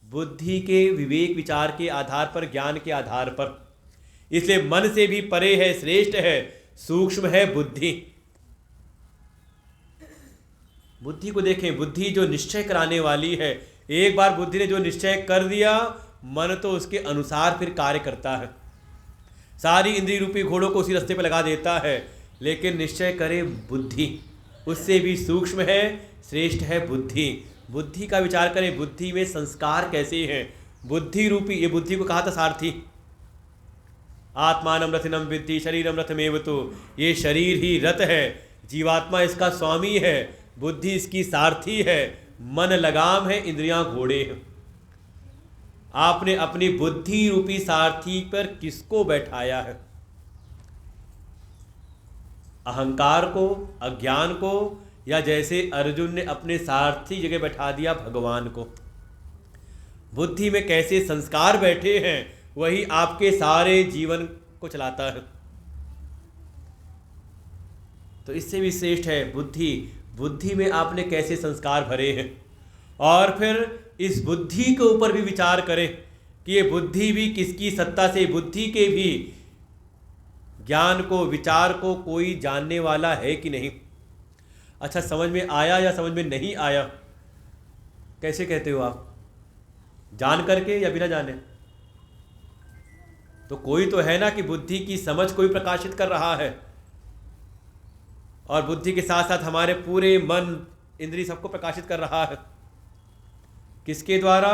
बुद्धि के विवेक विचार के आधार पर, ज्ञान के आधार पर। इसलिए मन से भी परे है, श्रेष्ठ है, सूक्ष्म है बुद्धि। बुद्धि को देखें, बुद्धि जो निश्चय कराने वाली है। एक बार बुद्धि ने जो निश्चय कर दिया, मन तो उसके अनुसार फिर कार्य करता है। सारी इंद्रिय रूपी घोड़ों को उसी रास्ते पर लगा देता है, लेकिन निश्चय करे बुद्धि। उससे भी सूक्ष्म है, श्रेष्ठ है बुद्धि। बुद्धि का विचार करें, बुद्धि में संस्कार कैसे हैं। बुद्धि रूपी, ये बुद्धि को कहा था सारथी, आत्मानम रथिनम विद्धि शरीरम रथमेव तो, ये शरीर ही रथ है, जीवात्मा इसका स्वामी है, बुद्धि इसकी सारथी है, मन लगाम है, इंद्रियां घोड़े हैं। आपने अपनी बुद्धि रूपी सारथी पर किसको बैठाया है? अहंकार को, अज्ञान को, या जैसे अर्जुन ने अपने सारथी जगह बैठा दिया भगवान को? बुद्धि में कैसे संस्कार बैठे हैं, वही आपके सारे जीवन को चलाता है। तो इससे भी श्रेष्ठ है बुद्धि। बुद्धि में आपने कैसे संस्कार भरे हैं, और फिर इस बुद्धि के ऊपर भी विचार करें कि ये बुद्धि भी किसकी सत्ता से, बुद्धि के भी ज्ञान को, विचार को कोई जानने वाला है कि नहीं। अच्छा, समझ में आया या समझ में नहीं आया? कैसे कहते हो आप, जान करके या बिना जाने? तो कोई तो है ना कि बुद्धि की समझ कोई प्रकाशित कर रहा है, और बुद्धि के साथ साथ हमारे पूरे मन, इंद्रिय सबको प्रकाशित कर रहा है। किसके द्वारा?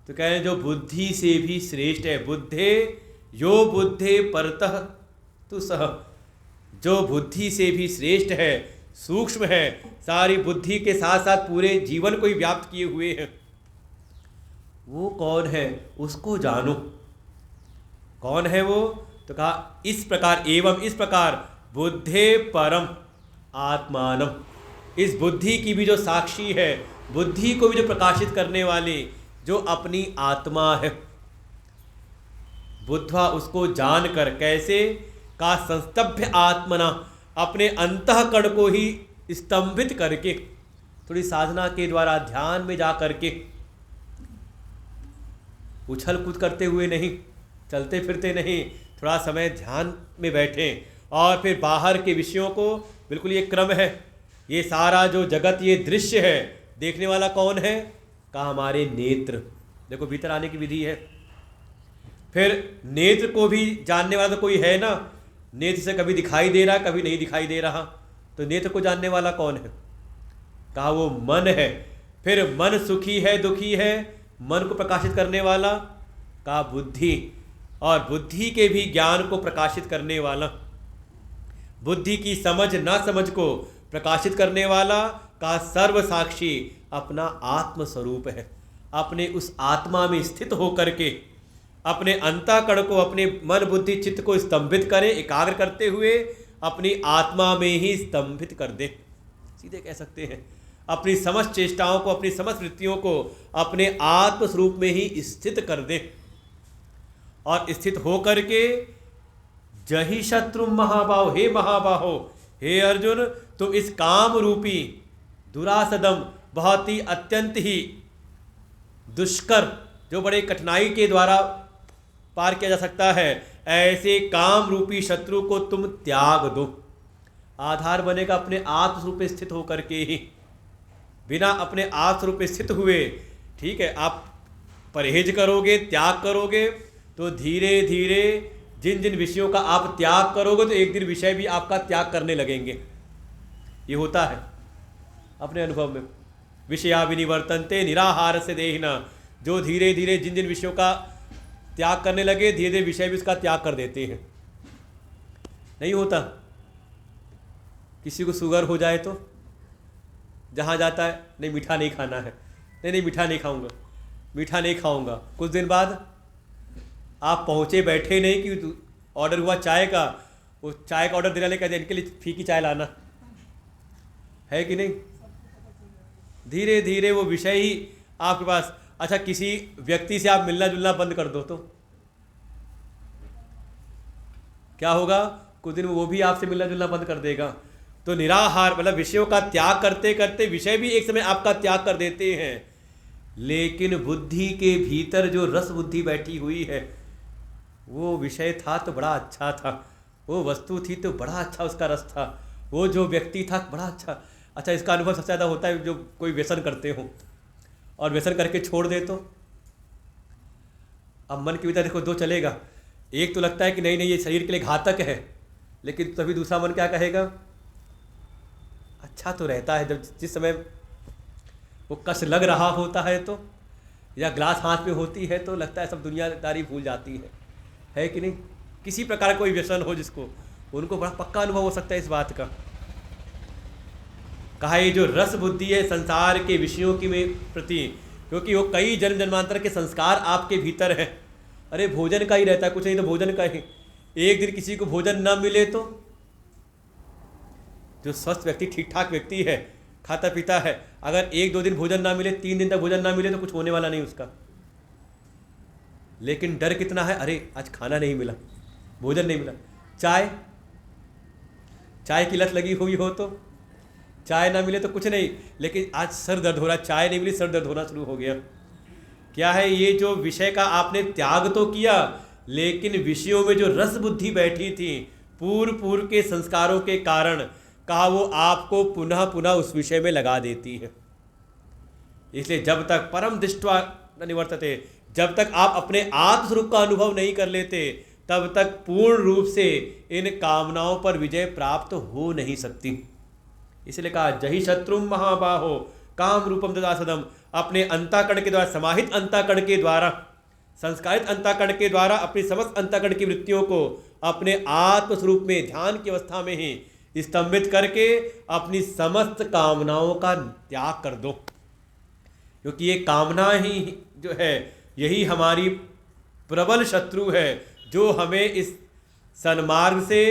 तो कह रहे हैं जो बुद्धि से भी श्रेष्ठ है। बुद्धे यो बुद्धे परतः तु सह, जो बुद्धि से भी श्रेष्ठ है, सूक्ष्म है, सारी बुद्धि के साथ साथ पूरे जीवन को ही व्याप्त किए हुए हैं, वो कौन है? उसको जानो। कौन है वो? तो कहा इस प्रकार, एवं इस प्रकार बुद्धे परम आत्मानम, इस बुद्धि की भी जो साक्षी है, बुद्धि को भी जो प्रकाशित करने वाली जो अपनी आत्मा है, बुद्धवा, उसको जानकर, कैसे? का संस्तभ्य आत्मना, अपने अंतःकरण को ही स्तंभित करके, थोड़ी साधना के द्वारा ध्यान में जा करके, उछल कूद करते हुए नहीं, चलते फिरते नहीं, थोड़ा समय ध्यान में बैठें, और फिर बाहर के विषयों को, बिल्कुल ये क्रम है, ये सारा जो जगत, ये दृश्य है, देखने वाला कौन है? कहा हमारे नेत्र। देखो भीतर आने की विधि है। फिर नेत्र को भी जानने वाला तो कोई है ना, नेत्र से कभी दिखाई दे रहा, कभी नहीं दिखाई दे रहा, तो नेत्र को जानने वाला कौन है? कहा वो मन है। फिर मन सुखी है, दुखी है, मन को प्रकाशित करने वाला, कहा बुद्धि, और बुद्धि के भी ज्ञान को प्रकाशित करने वाला, बुद्धि की समझ ना समझ को प्रकाशित करने वाला, का सर्व साक्षी अपना आत्म स्वरूप है। अपने उस आत्मा में स्थित होकर के अपने अंतःकरण को, अपने मन बुद्धि चित्त को स्तंभित करें, एकाग्र करते हुए अपनी आत्मा में ही स्तंभित कर दें। सीधे कह सकते हैं, अपनी समस्त चेष्टाओं को, अपनी समस्त वृत्तियों को अपने आत्म स्वरूप में ही स्थित कर दें, और स्थित हो करके जही शत्रु महाबाहो, हे महाबाहो, हे अर्जुन, तुम इस काम रूपी दुरासदम, बहुत ही अत्यंत ही दुष्कर, जो बड़े कठिनाई के द्वारा पार किया जा सकता है, ऐसे काम रूपी शत्रु को तुम त्याग दो। आधार बनेगा अपने आत्म स्वरूप में स्थित होकर के ही। बिना अपने आत्म स्वरूप में स्थित हुए, ठीक है, आप परहेज करोगे, त्याग करोगे, तो धीरे धीरे जिन जिन विषयों का आप त्याग करोगे, तो एक दिन विषय भी आपका त्याग करने लगेंगे। ये होता है अपने अनुभव में। विषया विनिवर्तन्ते निराहार से देहिना, जो धीरे धीरे जिन जिन विषयों का त्याग करने लगे, धीरे धीरे विषय भी उसका त्याग कर देते हैं। नहीं होता? किसी को शुगर हो जाए तो जहाँ जाता है, नहीं मीठा नहीं खाना है, नहीं मीठा नहीं खाऊंगा, मीठा नहीं खाऊंगा। कुछ दिन बाद आप पहुँचे, बैठे नहीं कि ऑर्डर हुआ चाय का, वो चाय का ऑर्डर देने वाले कहते हैं इनके लिए फीकी चाय लाना है कि नहीं? धीरे धीरे वो विषय ही आपके पास। अच्छा, किसी व्यक्ति से आप मिलना जुलना बंद कर दो तो क्या होगा? कुछ दिन वो भी आपसे मिलना जुलना बंद कर देगा। तो निराहार मतलब विषयों का त्याग करते करते विषय भी एक समय आपका त्याग कर देते हैं। लेकिन बुद्धि के भीतर जो रस बुद्धि बैठी हुई है, वो विषय था तो बड़ा अच्छा था, वो वस्तु थी तो बड़ा अच्छा उसका रस था, वो जो व्यक्ति था बड़ा अच्छा। अच्छा, इसका अनुभव सबसे ज़्यादा होता है जो कोई व्यसन करते हो और व्यसन करके छोड़ दे तो। अब मन के भीतर देखो दो चलेगा, एक तो लगता है कि नहीं नहीं ये शरीर के लिए घातक है, लेकिन तभी दूसरा मन क्या कहेगा, अच्छा तो रहता है, जब जिस समय वो कष्ट लग रहा होता है तो, या ग्लास हाथ में होती है तो लगता है सब दुनियादारी भूल जाती है कि नहीं। किसी प्रकार का कोई व्यसन हो जिसको, उनको बड़ा पक्का अनुभव हो सकता है इस बात का। कहा ये जो रस बुद्धि है संसार के विषयों की में प्रति, क्योंकि वो कई जन्म जन्मांतर के संस्कार आपके भीतर हैं। अरे भोजन का ही रहता है, कुछ नहीं तो भोजन का ही। एक दिन किसी को भोजन न मिले तो, जो स्वस्थ व्यक्ति ठीक ठाक व्यक्ति है, खाता पीता है, अगर 1-2 दिन भोजन ना मिले, 3 दिन तक भोजन ना मिले तो कुछ होने वाला नहीं उसका। लेकिन डर कितना है, अरे आज खाना नहीं मिला, भोजन नहीं मिला। चाय की लत लगी हुई हो तो चाय ना मिले तो कुछ नहीं, लेकिन आज सर दर्द हो रहा, चाय नहीं मिली सर दर्द होना शुरू हो गया। क्या है, ये जो विषय का आपने त्याग तो किया, लेकिन विषयों में जो रस बुद्धि बैठी थी पूर्व के संस्कारों के कारण, कहा वो आपको पुनः पुनः उस विषय में लगा देती है। इसलिए जब तक परम दृष्ट्वा न निवर्तते, जब तक आप अपने आत्मस्वरूप का अनुभव नहीं कर लेते, तब तक पूर्ण रूप से इन कामनाओं पर विजय प्राप्त हो नहीं सकती। इसलिए कहा जहि शत्रु महाबाहो काम रूपम ददासदम, अपने अंतःकरण के द्वारा, समाहित अंतःकरण के द्वारा, संस्कारित अंतःकरण के द्वारा अपनी समस्त अंतःकरण की वृत्तियों को अपने आत्मस्वरूप में ध्यान की अवस्था में ही स्तंभित करके अपनी समस्त कामनाओं का त्याग कर दो। क्योंकि ये कामना ही जो है, यही हमारी प्रबल शत्रु है, जो हमें इस सन्मार्ग से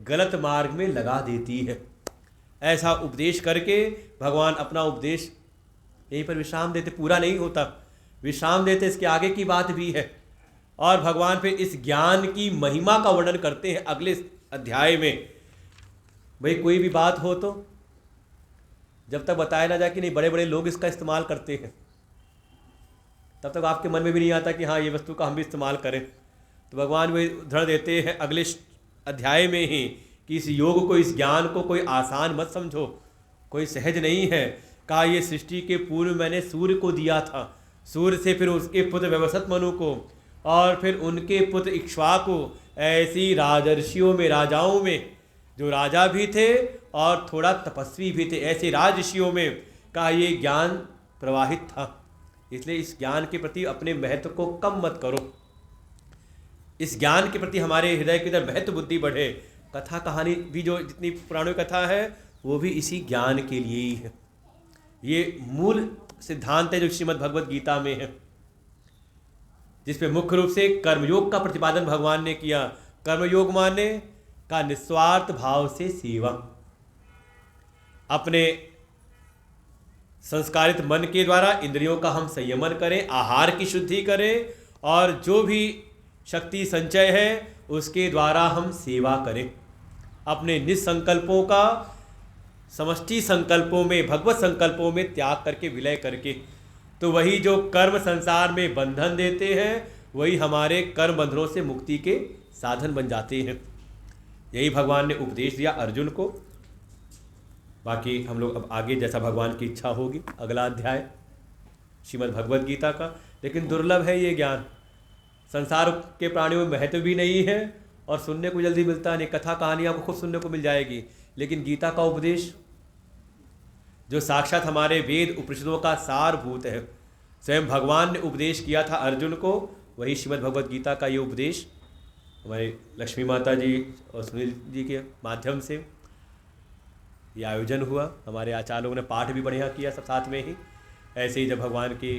गलत मार्ग में लगा देती है। ऐसा उपदेश करके भगवान अपना उपदेश यहीं पर विश्राम देते, पूरा नहीं होता, विश्राम देते, इसके आगे की बात भी है। और भगवान फिर इस ज्ञान की महिमा का वर्णन करते हैं अगले अध्याय में। भाई कोई भी बात हो तो जब तक बताया ना जाए कि नहीं बड़े बड़े लोग इसका इस्तेमाल करते हैं, तब तक आपके मन में भी नहीं आता कि हाँ ये वस्तु का हम भी इस्तेमाल करें। तो भगवान वही उदाहरण देते हैं अगले अध्याय में ही कि इस योग को, इस ज्ञान को कोई आसान मत समझो, कोई सहज नहीं है। कहा ये सृष्टि के पूर्व मैंने सूर्य को दिया था, सूर्य से फिर उसके पुत्र व्यवसत मनु को, और फिर उनके पुत्र इक्ष्वाकु, ऐसी राजर्षियों में, राजाओं में, जो राजा भी थे और थोड़ा तपस्वी भी थे, ऐसे राजर्षियों में का ये ज्ञान प्रवाहित था। इसलिए इस ज्ञान के प्रति अपने महत्व को कम मत करो, इस ज्ञान के प्रति हमारे हृदय के अंदर महत्व बुद्धि बढ़े। कथा कहानी भी जो जितनी पुरानी कथा है वो भी इसी ज्ञान के लिए ही है। ये मूल सिद्धांत है जो श्रीमद् भगवद गीता में है, जिसपे मुख्य रूप से कर्मयोग का प्रतिपादन भगवान ने किया। कर्मयोग माने का निस्वार्थ भाव से सेवा, अपने संस्कारित मन के द्वारा इंद्रियों का हम संयमन करें, आहार की शुद्धि करें, और जो भी शक्ति संचय है उसके द्वारा हम सेवा करें। अपने निसंकल्पों का समष्टि संकल्पों में, भगवत संकल्पों में त्याग करके, विलय करके, तो वही जो कर्म संसार में बंधन देते हैं, वही हमारे कर्म बंधनों से मुक्ति के साधन बन जाते हैं। यही भगवान ने उपदेश दिया अर्जुन को। बाकी हम लोग अब आगे जैसा भगवान की इच्छा होगी, अगला अध्याय श्रीमद् भगवद गीता का। लेकिन दुर्लभ है ये ज्ञान, संसार के प्राणियों में महत्व भी नहीं है और सुनने को जल्दी मिलता नहीं। कथा कहानी आपको खुद सुनने को मिल जाएगी, लेकिन गीता का उपदेश जो साक्षात हमारे वेद उपनिषदों का सारभूत है, स्वयं भगवान ने उपदेश किया था अर्जुन को, वही श्रीमद् भगवद गीता का ये उपदेश हमारे लक्ष्मी माता जी और सुनील जी के माध्यम से ये आयोजन हुआ। हमारे आचार्य लोगों ने पाठ भी बढ़िया किया सब साथ में ही। ऐसे ही जब भगवान की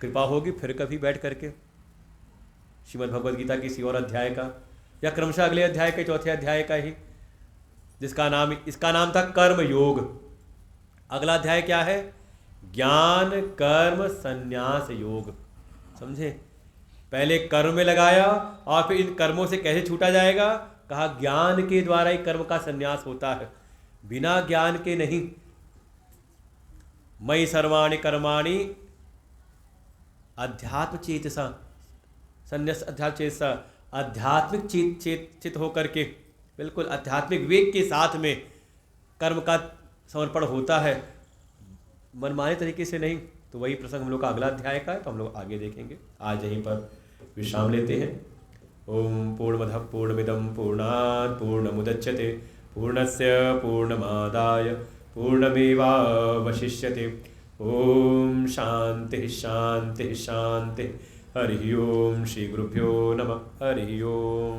कृपा होगी फिर कभी बैठ करके श्रीमद् भगवद गीता किसी और अध्याय का, या क्रमशः अगले अध्याय के चौथे अध्याय का ही, इसका नाम था कर्म योग। अगला अध्याय क्या है? ज्ञान कर्म संन्यास योग। समझे? पहले कर्म में लगाया और फिर इन कर्मों से कैसे छूटा जाएगा, कहा ज्ञान के द्वारा ही कर्म का संन्यास होता है, बिना ज्ञान के नहीं। मयि सर्वाणि कर्माणि अध्यात्म चेतसा संन्यास, अध्यात्म चेतसा, आध्यात्मिक चित होकर के, बिल्कुल आध्यात्मिक वेग के साथ में कर्म का समर्पण होता है, मनमाने तरीके से नहीं। तो वही प्रसंग हम लोग का अगला अध्याय का है, तो हम लोग आगे देखेंगे। आज यहीं पर विश्राम लेते हैं। ओम पूर्णमदः पूर्णमिदं पूर्णात् पूर्णमुदच्यते पूर्णस्य पूर्णमादाय पूर्णमेवावशिष्यते। ओम शांति शांति शांति। हरि ओम। श्री गुरुभ्यो नमः। हरि ओम।